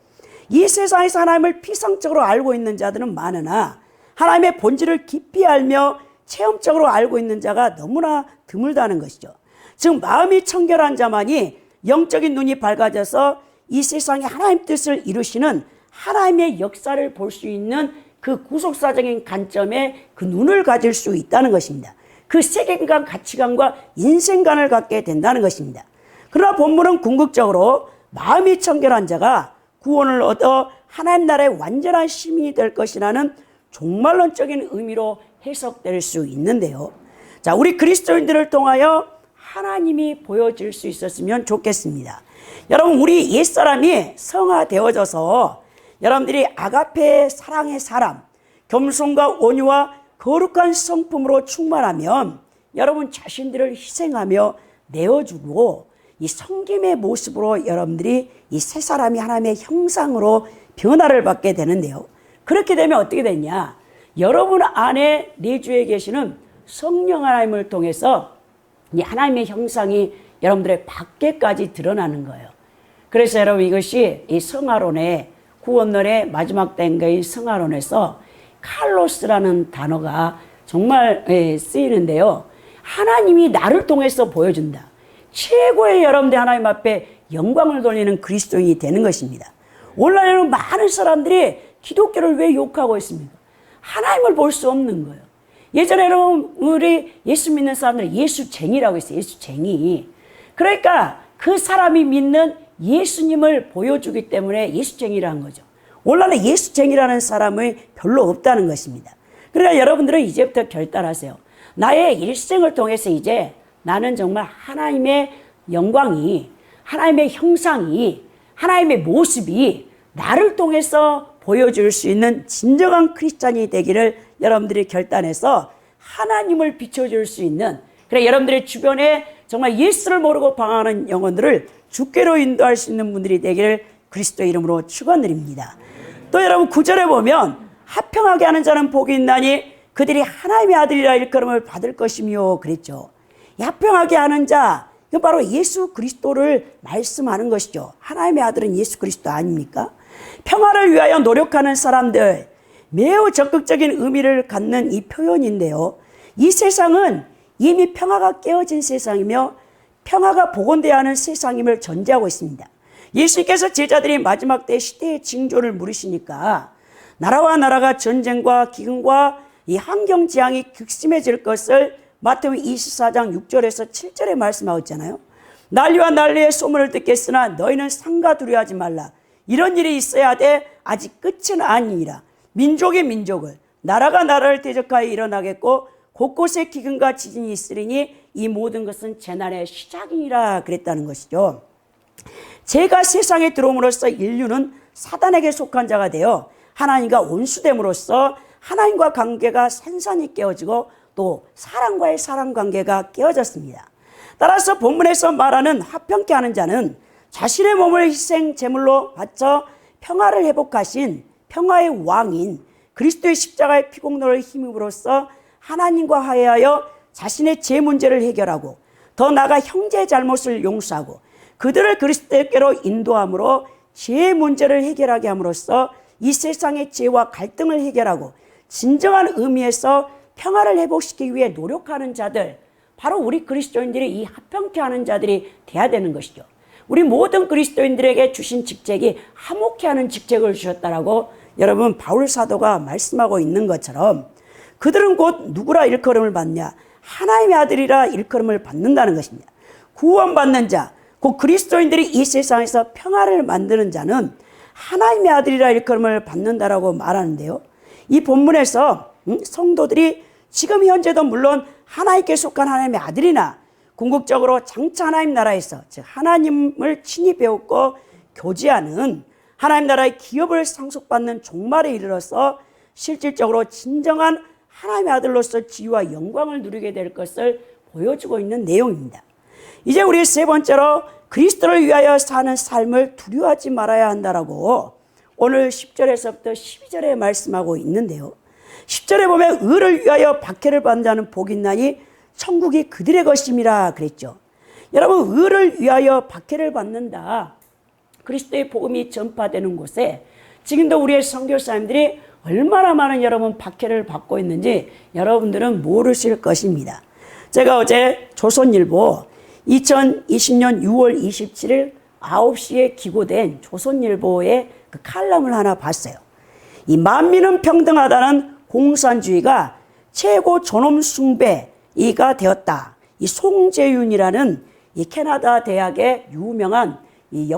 이 세상에서 하나님을 피상적으로 알고 있는 자들은 많으나 하나님의 본질을 깊이 알며 체험적으로 알고 있는 자가 너무나 드물다는 것이죠. 즉 마음이 청결한 자만이 영적인 눈이 밝아져서 이 세상에 하나님 뜻을 이루시는 하나님의 역사를 볼 수 있는 그 구속사적인 관점에 그 눈을 가질 수 있다는 것입니다. 그 세계관, 가치관과 인생관을 갖게 된다는 것입니다. 그러나 본문은 궁극적으로 마음이 청결한 자가 구원을 얻어 하나님 나라의 완전한 시민이 될 것이라는 종말론적인 의미로 해석될 수 있는데요. 자, 우리 그리스도인들을 통하여 하나님이 보여질 수 있었으면 좋겠습니다. 여러분, 우리 옛사람이 성화되어져서 여러분들이 아가페 사랑의 사람, 겸손과 온유와 거룩한 성품으로 충만하면 여러분 자신들을 희생하며 내어주고 이 섬김의 모습으로 여러분들이 이 새 사람이 하나님의 형상으로 변화를 받게 되는데요. 그렇게 되면 어떻게 되냐? 여러분 안에 내주에 계시는 성령 하나님을 통해서 이 하나님의 형상이 여러분들의 밖에까지 드러나는 거예요. 그래서 여러분 이것이 이 성화론의 구원론의 마지막 단계인 성화론에서 칼로스라는 단어가 정말 쓰이는데요. 하나님이 나를 통해서 보여준다. 최고의 여러분들 하나님 앞에 영광을 돌리는 그리스도인이 되는 것입니다. 오늘날에는 많은 사람들이 기독교를 왜 욕하고 있습니까? 하나님을 볼 수 없는 거예요. 예전에는 우리 예수 믿는 사람들 예수쟁이라고 했어요. 예수쟁이. 그러니까 그 사람이 믿는 예수님을 보여주기 때문에 예수쟁이라는 거죠. 오늘날에 예수쟁이라는 사람이 별로 없다는 것입니다. 그러니까 여러분들은 이제부터 결단하세요. 나의 일생을 통해서 이제 나는 정말 하나님의 영광이, 하나님의 형상이, 하나님의 모습이 나를 통해서 보여줄 수 있는 진정한 크리스찬이 되기를 여러분들이 결단해서 하나님을 비춰줄 수 있는, 그래 여러분들의 주변에 정말 예수를 모르고 방황하는 영혼들을 주께로 인도할 수 있는 분들이 되기를 그리스도의 이름으로 축원드립니다. 또 여러분 9절에 보면 합평하게 하는 자는 복이 있나니 그들이 하나님의 아들이라 일컬음을 받을 것이며 그랬죠. 합평하게 하는 자, 이건 바로 예수 그리스도를 말씀하는 것이죠. 하나님의 아들은 예수 그리스도 아닙니까? 평화를 위하여 노력하는 사람들, 매우 적극적인 의미를 갖는 이 표현인데요. 이 세상은 이미 평화가 깨어진 세상이며 평화가 복원되어야 하는 세상임을 전제하고 있습니다. 예수님께서 제자들이 마지막 때 시대의 징조를 물으시니까 나라와 나라가 전쟁과 기근과 이 환경지향이 극심해질 것을 마태복음 24장 6절에서 7절에 말씀하고 있잖아요. 난리와 난리의 소문을 듣겠으나 너희는 상가 두려워하지 말라. 이런 일이 있어야 돼. 아직 끝은 아니니라. 민족이 민족을, 나라가 나라를 대적하여 일어나겠고 곳곳에 기근과 지진이 있으리니 이 모든 것은 재난의 시작이니라 그랬다는 것이죠. 죄가 세상에 들어옴으로써 인류는 사단에게 속한 자가 되어 하나님과 원수됨으로써 하나님과 관계가 산산이 깨어지고 또 사람과의 사람 관계가 깨어졌습니다. 따라서 본문에서 말하는 화평케 하는 자는 자신의 몸을 희생 제물로 바쳐 평화를 회복하신 평화의 왕인 그리스도의 십자가의 피공로를 힘입으로써 하나님과 화해하여 자신의 죄 문제를 해결하고 더 나아가 형제의 잘못을 용서하고 그들을 그리스도께로 인도함으로 죄의 문제를 해결하게 함으로써 이 세상의 죄와 갈등을 해결하고 진정한 의미에서 평화를 회복시키기 위해 노력하는 자들, 바로 우리 그리스도인들이 이 합평케 하는 자들이 돼야 되는 것이죠. 우리 모든 그리스도인들에게 주신 직책이 화목케 하는 직책을 주셨다라고 여러분 바울 사도가 말씀하고 있는 것처럼 그들은 곧 누구라 일컬음을 받냐? 하나님의 아들이라 일컬음을 받는다는 것입니다. 구원받는 자, 곧 그리스도인들이 이 세상에서 평화를 만드는 자는 하나님의 아들이라 일컬음을 받는다라고 말하는데요. 이 본문에서 성도들이 지금 현재도 물론 하나님께 속한 하나님의 아들이나 궁극적으로 장차 하나님 나라에서 즉 하나님을 친히 배웠고 교제하는 하나님 나라의 기업을 상속받는 종말에 이르러서 실질적으로 진정한 하나님의 아들로서 지위와 영광을 누리게 될 것을 보여주고 있는 내용입니다. 이제 우리 세 번째로 그리스도를 위하여 사는 삶을 두려워하지 말아야 한다라고 오늘 10절에서부터 12절에 말씀하고 있는데요. 10절에 보면 의를 위하여 박해를 받는 자는 복이 있나니 천국이 그들의 것임이라 그랬죠. 여러분 의를 위하여 박해를 받는다. 그리스도의 복음이 전파되는 곳에 지금도 우리의 선교사님들이 얼마나 많은 여러분 박해를 받고 있는지 여러분들은 모르실 것입니다. 제가 어제 조선일보 2020년 6월 27일 9시에 기고된 조선일보의 그 칼럼을 하나 봤어요. 이 만민은 평등하다는 공산주의가 최고 존엄 숭배가 되었다. 이 송재윤이라는 이 캐나다 대학의 유명한 이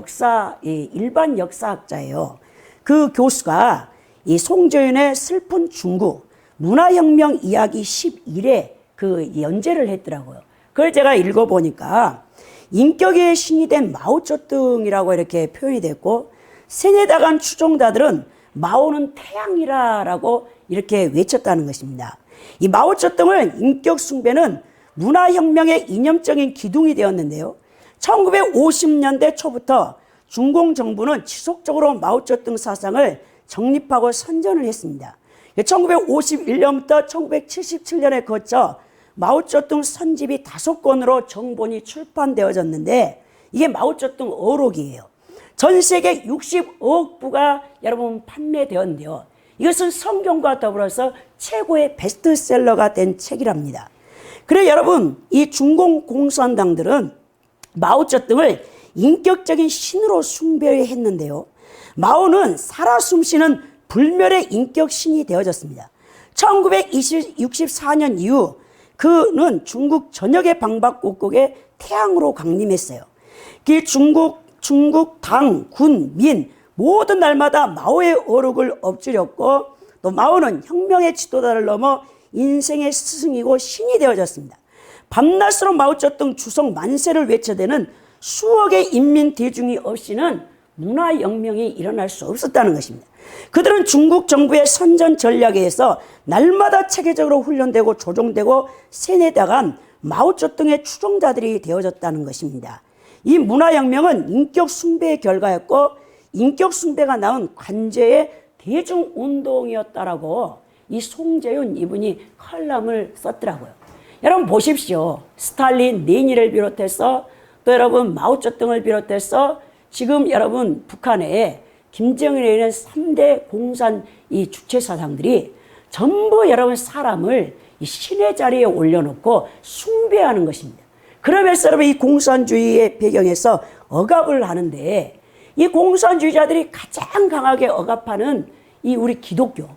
일반 역사학자예요. 그 교수가 이 송재윤의 슬픈 중국 문화혁명 이야기 11에 그 연재를 했더라고요. 그걸 제가 읽어보니까 인격의 신이 된 마오쩌둥이라고 이렇게 표현이 됐고 세뇌당한 추종자들은 마오는 태양이라고 이렇게 외쳤다는 것입니다. 이 마오쩌둥을 인격 숭배는 문화혁명의 이념적인 기둥이 되었는데요. 1950년대 초부터 중공 정부는 지속적으로 마오쩌둥 사상을 정립하고 선전을 했습니다. 1951년부터 1977년에 거쳐 마오쩌둥 선집이 5권으로 정본이 출판되어졌는데 이게 마오쩌둥 어록이에요. 전 세계 60억 부가 여러분 판매되었는데요. 이것은 성경과 더불어서 최고의 베스트셀러가 된 책이랍니다. 그래 여러분, 이 중공 공산당들은 마오쩌둥을 인격적인 신으로 숭배했는데요. 마오는 살아 숨쉬는 불멸의 인격신이 되어졌습니다. 1964년 이후 그는 중국 전역의 방방곡곡에 태양으로 강림했어요. 그 중국 당, 군, 민 모든 날마다 마오의 어록을 엎드렸고 또 마오는 혁명의 지도자를 넘어 인생의 스승이고 신이 되어졌습니다. 밤낮으로 마오쩌둥 주석 만세를 외쳐대는 수억의 인민 대중이 없이는 문화혁명이 일어날 수 없었다는 것입니다. 그들은 중국 정부의 선전 전략에 의해서 날마다 체계적으로 훈련되고 조종되고 세뇌당한 마오쩌둥의 추종자들이 되어졌다는 것입니다. 이 문화혁명은 인격 숭배의 결과였고 인격 숭배가 낳은 관제의 대중운동이었다라고 이 송재윤 이분이 칼럼을 썼더라고요. 여러분 보십시오. 스탈린, 레닌을 비롯해서 또 여러분 마오쩌둥을 비롯해서 지금 여러분 북한에 김정일에 있는 3대 공산 이 주체 사상들이 전부 여러분 사람을 이 신의 자리에 올려놓고 숭배하는 것입니다. 그러면서 여러분 이 공산주의의 배경에서 억압을 하는데 이 공산주의자들이 가장 강하게 억압하는 이 우리 기독교.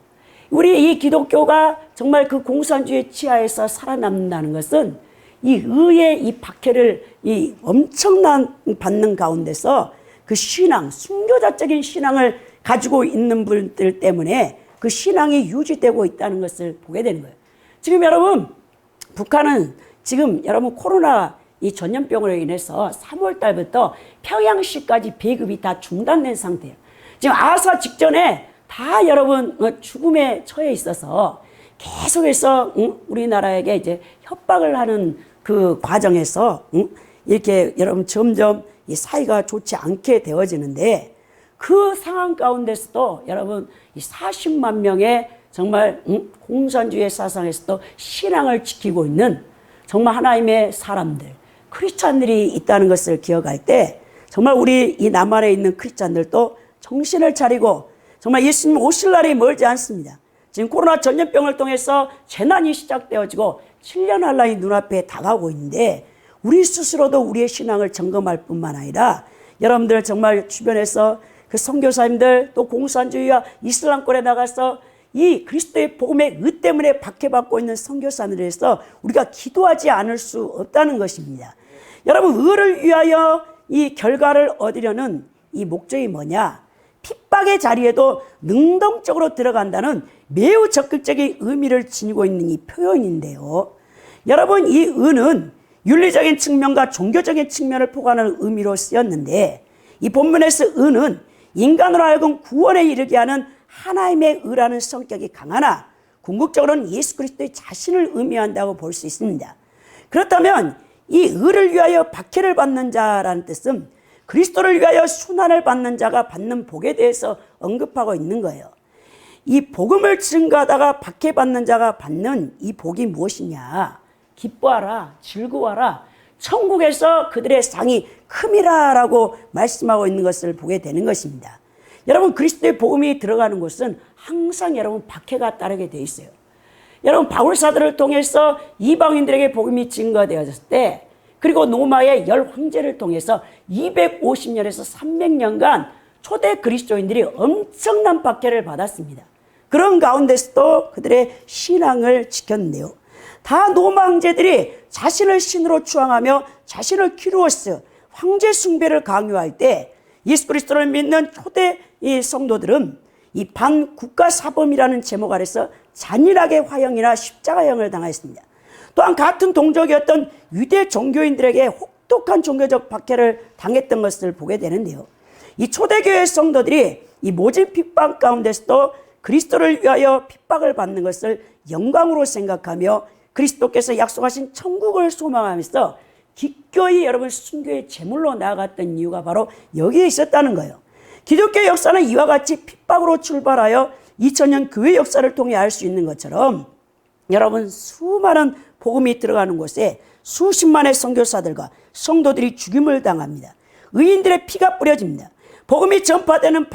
우리 이 기독교가 정말 그 공산주의 치하에서 살아남는다는 것은 이 의의 이 박해를 이 엄청난 받는 가운데서 그 신앙, 순교자적인 신앙을 가지고 있는 분들 때문에 그 신앙이 유지되고 있다는 것을 보게 되는 거예요. 지금 여러분, 북한은 지금 여러분 코로나 이 전염병으로 인해서 3월 달부터 평양시까지 배급이 다 중단된 상태예요. 지금 아사 직전에 다 여러분 죽음에 처해 있어서 계속해서 우리나라에게 이제 협박을 하는 그 과정에서 이렇게 여러분 점점 이 사이가 좋지 않게 되어지는데 그 상황 가운데서도 여러분 이 40만 명의 정말 공산주의 사상에서도 신앙을 지키고 있는 정말 하나님의 사람들, 크리스찬들이 있다는 것을 기억할 때 정말 우리 이 남한에 있는 크리스찬들도 정신을 차리고 정말 예수님 오실 날이 멀지 않습니다. 지금 코로나 전염병을 통해서 재난이 시작되어지고 7년 한란이 눈앞에 다가오고 있는데 우리 스스로도 우리의 신앙을 점검할 뿐만 아니라 여러분들 정말 주변에서 그 선교사님들 또 공산주의와 이슬람권에 나가서 이 그리스도의 복음의 의 때문에 박해받고 있는 선교사님들에 대해서 우리가 기도하지 않을 수 없다는 것입니다. 여러분 의를 위하여 이 결과를 얻으려는 이 목적이 뭐냐? 핍박의 자리에도 능동적으로 들어간다는 매우 적극적인 의미를 지니고 있는 이 표현인데요. 여러분 이 의는 윤리적인 측면과 종교적인 측면을 포괄하는 의미로 쓰였는데 이 본문에서 의는 인간으로 하여금 구원에 이르게 하는 하나님의 의라는 성격이 강하나 궁극적으로는 예수 그리스도의 자신을 의미한다고 볼 수 있습니다. 그렇다면 이 의를 위하여 박해를 받는 자라는 뜻은 그리스도를 위하여 순환을 받는 자가 받는 복에 대해서 언급하고 있는 거예요. 이 복음을 증거하다가 박해받는 자가 받는 이 복이 무엇이냐? 기뻐하라, 즐거워하라, 천국에서 그들의 상이 큼이라라고 말씀하고 있는 것을 보게 되는 것입니다. 여러분 그리스도의 복음이 들어가는 곳은 항상 여러분 박해가 따르게 돼 있어요. 여러분 바울사도를 통해서 이방인들에게 복음이 증거되어졌을 때 그리고 로마의 10황제를 통해서 250년에서 300년간 초대 그리스도인들이 엄청난 박해를 받았습니다. 그런 가운데서도 그들의 신앙을 지켰는데요. 다 로마 황제들이 자신을 신으로 추앙하며 자신을 키루오스, 황제 숭배를 강요할 때 예수 그리스도를 믿는 초대 이 성도들은 이 반국가사범이라는 제목 아래서 잔인하게 화형이나 십자가형을 당하였습니다. 또한 같은 동족이었던 유대 종교인들에게 혹독한 종교적 박해를 당했던 것을 보게 되는데요. 이 초대교회 성도들이 이 모진 핍박 가운데서도 그리스도를 위하여 핍박을 받는 것을 영광으로 생각하며 그리스도께서 약속하신 천국을 소망하면서 기꺼이 여러분 순교의 제물로 나아갔던 이유가 바로 여기에 있었다는 거예요. 기독교 역사는 이와 같이 핍박으로 출발하여 2000년 교회 역사를 통해 알 수 있는 것처럼 여러분 수많은 복음이 들어가는 곳에 수십만의 선교사들과 성도들이 죽임을 당합니다. 의인들의 피가 뿌려집니다. 복음이 전파되는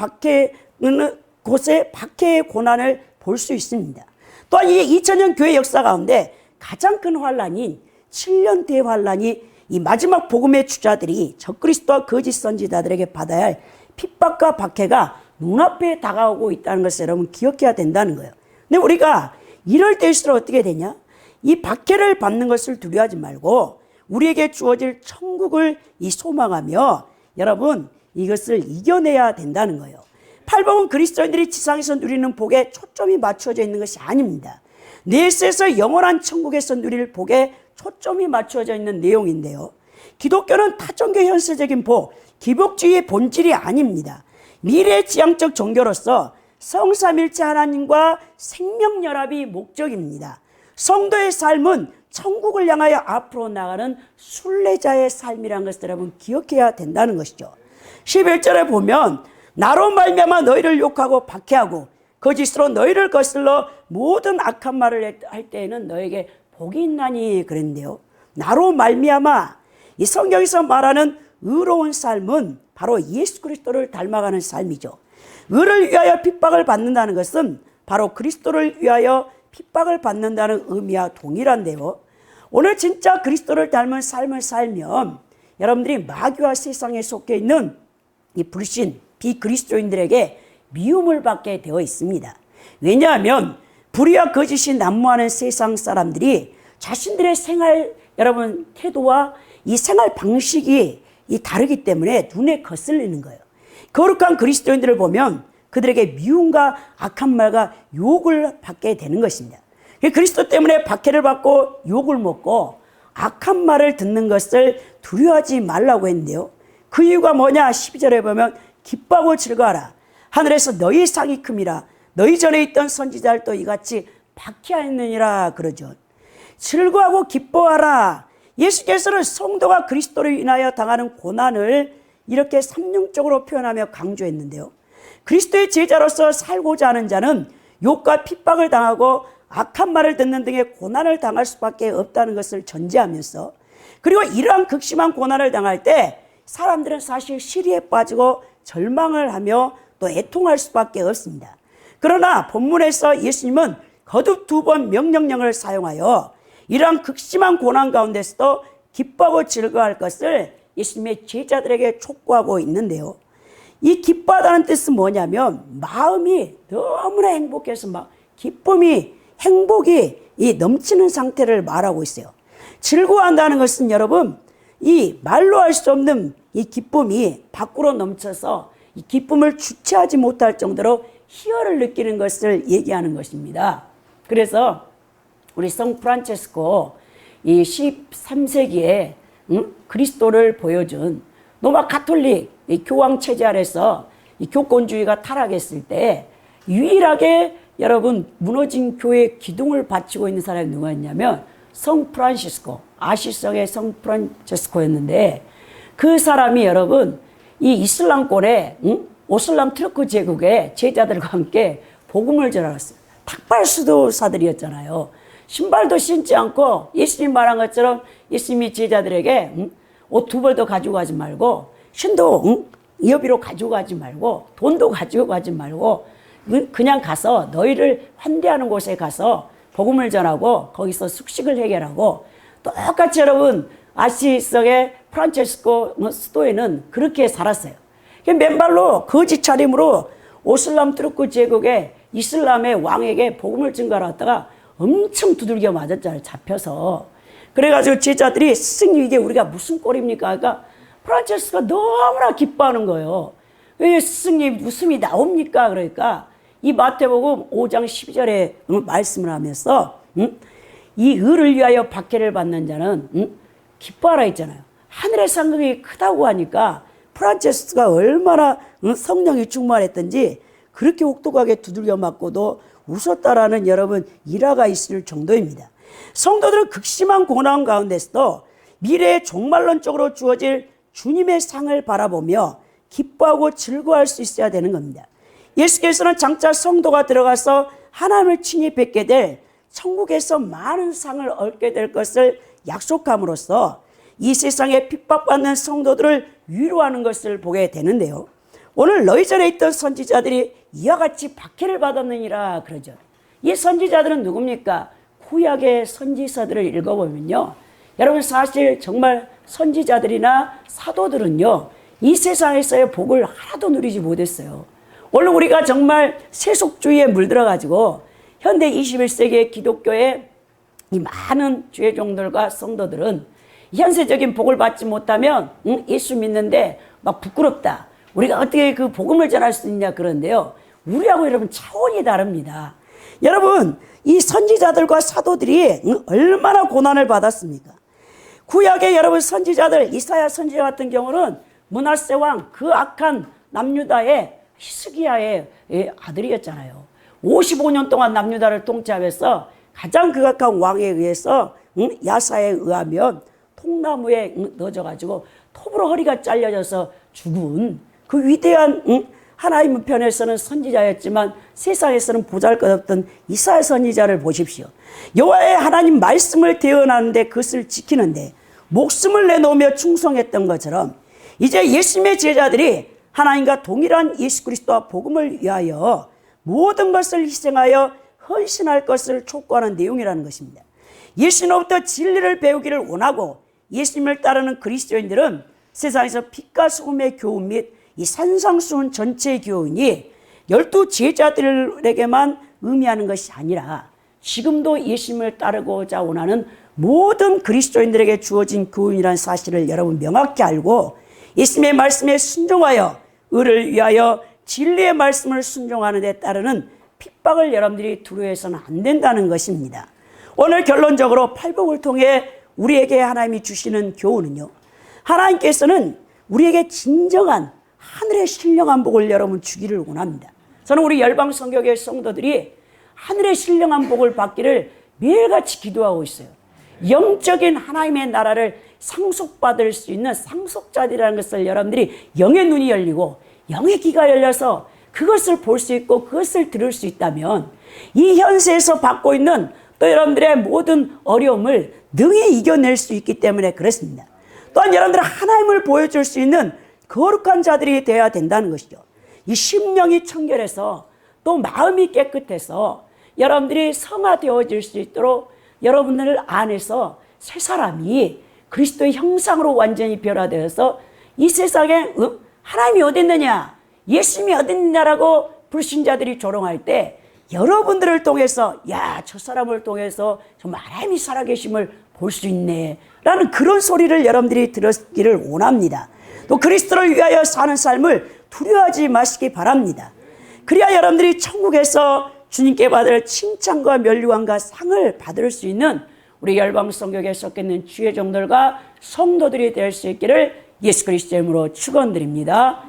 곳에 박해의 고난을 볼 수 있습니다. 또한 이 2000년 교회 역사 가운데 가장 큰 환란인 7년 대환란이 이 마지막 복음의 주자들이 적그리스도와 거짓 선지자들에게 받아야 할 핍박과 박해가 눈앞에 다가오고 있다는 것을 여러분 기억해야 된다는 거예요. 근데 우리가 이럴 때일수록 어떻게 되냐? 이 박해를 받는 것을 두려워하지 말고 우리에게 주어질 천국을 소망하며 여러분 이것을 이겨내야 된다는 거예요. 팔복은 그리스도인들이 지상에서 누리는 복에 초점이 맞춰져 있는 것이 아닙니다. 내세에서 영원한 천국에서 누릴 복에 초점이 맞춰져 있는 내용인데요. 기독교는 타종교 현세적인 복, 기복주의의 본질이 아닙니다. 미래지향적 종교로서 성삼일체 하나님과 생명연합이 목적입니다. 성도의 삶은 천국을 향하여 앞으로 나가는 순례자의 삶이라는 것을 여러분 기억해야 된다는 것이죠. 11절에 보면 나로 말미암아 너희를 욕하고 박해하고 거짓으로 너희를 거슬러 모든 악한 말을 할 때에는 너에게 복이 있나니 그랬는데요. 나로 말미암아 이 성경에서 말하는 의로운 삶은 바로 예수 그리스도를 닮아가는 삶이죠. 의를 위하여 핍박을 받는다는 것은 바로 그리스도를 위하여 핍박을 받는다는 의미와 동일한데요. 오늘 진짜 그리스도를 닮은 삶을 살면 여러분들이 마귀와 세상에 속해 있는 이 불신, 비그리스도인들에게 미움을 받게 되어 있습니다. 왜냐하면 불의와 거짓이 난무하는 세상 사람들이 자신들의 생활 여러분 태도와 이 생활 방식이 다르기 때문에 눈에 거슬리는 거예요. 거룩한 그리스도인들을 보면 그들에게 미움과 악한 말과 욕을 받게 되는 것입니다. 그리스도 때문에 박해를 받고 욕을 먹고 악한 말을 듣는 것을 두려워하지 말라고 했는데요. 그 이유가 뭐냐? 12절에 보면 기뻐하고 즐거워하라. 하늘에서 너희 상이 큼이라. 너희 전에 있던 선지자들도 이같이 박해하였느니라 그러죠. 즐거워하고 기뻐하라. 예수께서는 성도가 그리스도를 인하여 당하는 고난을 이렇게 삼중적으로 표현하며 강조했는데요. 그리스도의 제자로서 살고자 하는 자는 욕과 핍박을 당하고 악한 말을 듣는 등의 고난을 당할 수밖에 없다는 것을 전제하면서 그리고 이러한 극심한 고난을 당할 때 사람들은 사실 시리에 빠지고 절망을 하며 또 애통할 수밖에 없습니다. 그러나 본문에서 예수님은 거듭 2번 명령령을 사용하여 이러한 극심한 고난 가운데서도 기뻐하고 즐거워할 것을 예수님의 제자들에게 촉구하고 있는데요. 이 기뻐하다는 뜻은 뭐냐면 마음이 너무나 행복해서 막 기쁨이 행복이 넘치는 상태를 말하고 있어요. 즐거워한다는 것은 여러분 이 말로 할 수 없는 이 기쁨이 밖으로 넘쳐서 이 기쁨을 주체하지 못할 정도로 희열을 느끼는 것을 얘기하는 것입니다. 그래서 우리 성 프란체스코 이 13세기에 그리스도를 보여준 로마 가톨릭 교황 체제 아래서 이 교권주의가 타락했을 때 유일하게 여러분 무너진 교회의 기둥을 바치고 있는 사람이 누구였냐면 성 프란시스코, 아시성의 성 프란체스코였는데 그 사람이 여러분 이 이슬람권의 오슬람 트르크 제국의 제자들과 함께 복음을 전하였어요. 탁발 수도사들이었잖아요. 신발도 신지 않고 예수님 말한 것처럼 예수님이 제자들에게 옷 2벌도 가지고 가지 말고 신도 여비로 가지고 가지 말고 돈도 가지고 가지 말고 그냥 가서 너희를 환대하는 곳에 가서 복음을 전하고 거기서 숙식을 해결하고 똑같이 여러분 아시성의 프란체스코 수도에는 그렇게 살았어요. 맨발로 거짓 차림으로 오슬람 투르크 제국의 이슬람의 왕에게 복음을 증거하러 왔다가 엄청 두들겨 맞았잖아요. 잡혀서. 그래가지고 제자들이 스승님 이게 우리가 무슨 꼴입니까? 그러니까 프란체스코가 너무나 기뻐하는 거예요. 왜 스승님 웃음이 나옵니까? 그러니까 이 마태복음 5장 12절에 말씀을 하면서 이 의를 위하여 박해를 받는 자는 기뻐하라 했잖아요. 하늘의 상급이 크다고 하니까 프란체스코가 얼마나 성령이 충만했던지 그렇게 혹독하게 두들겨 맞고도 웃었다라는 여러분 일화가 있을 정도입니다. 성도들은 극심한 고난 가운데서도 미래의 종말론적으로 주어질 주님의 상을 바라보며 기뻐하고 즐거워할 수 있어야 되는 겁니다. 예수께서는 장차 성도가 들어가서 하나님을 친히 뵙게 될 천국에서 많은 상을 얻게 될 것을 약속함으로써 이 세상에 핍박받는 성도들을 위로하는 것을 보게 되는데요. 오늘 너희 전에 있던 선지자들이 이와 같이 박해를 받았느니라 그러죠. 이 선지자들은 누굽니까? 구약의 선지서들을 읽어보면요, 여러분 사실 정말 선지자들이나 사도들은요, 이 세상에서의 복을 하나도 누리지 못했어요. 오늘 우리가 정말 세속주의에 물들어가지고 현대 21세기의 기독교의 이 많은 죄종들과 성도들은 현세적인 복을 받지 못하면 예수 믿는데 막 부끄럽다, 우리가 어떻게 그 복음을 전할 수 있냐 그런데요, 우리하고 여러분 차원이 다릅니다. 여러분 이 선지자들과 사도들이 얼마나 고난을 받았습니까? 구약의 여러분 선지자들, 이사야 선지자 같은 경우는 므낫세 왕, 그 악한 남유다의 히스기야의 아들이었잖아요. 55년 동안 남유다를 통치하면서 가장 극악한 왕에 의해서 야사에 의하면 통나무에 넣어져가지고 톱으로 허리가 잘려져서 죽은 그 위대한 하나님 편에서는 선지자였지만 세상에서는 보잘것없던 이사야 선지자를 보십시오. 여호와의 하나님 말씀을 대언하는데 그것을 지키는데 목숨을 내놓으며 충성했던 것처럼 이제 예수님의 제자들이 하나님과 동일한 예수 그리스도와 복음을 위하여 모든 것을 희생하여 헌신할 것을 촉구하는 내용이라는 것입니다. 예수님으로부터 진리를 배우기를 원하고 예수님을 따르는 그리스도인들은 세상에서 빛과 소금의 교훈 및 이 산상수훈 전체의 교훈이 12 제자들에게만 의미하는 것이 아니라 지금도 예수님을 따르고자 원하는 모든 그리스도인들에게 주어진 교훈이라는 사실을 여러분 명확히 알고 예수님의 말씀에 순종하여 의를 위하여 진리의 말씀을 순종하는 데 따르는 핍박을 여러분들이 두려워해서는 안 된다는 것입니다. 오늘 결론적으로 팔복을 통해 우리에게 하나님이 주시는 교훈은요, 하나님께서는 우리에게 진정한 하늘의 신령한 복을 여러분 주기를 원합니다. 저는 우리 열방 성교회 성도들이 하늘의 신령한 복을 받기를 매일같이 기도하고 있어요. 영적인 하나님의 나라를 상속받을 수 있는 상속자들이라는 것을 여러분들이 영의 눈이 열리고 영의 귀가 열려서 그것을 볼 수 있고 그것을 들을 수 있다면 이 현세에서 받고 있는 또 여러분들의 모든 어려움을 능히 이겨낼 수 있기 때문에 그렇습니다. 또한 여러분들은 하나님을 보여줄 수 있는 거룩한 자들이 되어야 된다는 것이죠. 이 심령이 청결해서 또 마음이 깨끗해서 여러분들이 성화되어질 수 있도록 여러분들 안에서 새 사람이 그리스도의 형상으로 완전히 변화되어서 이 세상에 하나님이 어디 있느냐, 예수님이 어디 있느냐라고 불신자들이 조롱할 때 여러분들을 통해서 야, 저 사람을 통해서 정말 하나님이 살아계심을 볼 수 있네 라는 그런 소리를 여러분들이 들었기를 원합니다. 또 그리스도를 위하여 사는 삶을 두려워하지 마시기 바랍니다. 그래야 여러분들이 천국에서 주님께 받을 칭찬과 면류관과 상을 받을 수 있는 우리 열방 성교회에 섞여 있는 주의 종들과 성도들이 될 수 있기를 예수 그리스도의 이름으로 축원드립니다.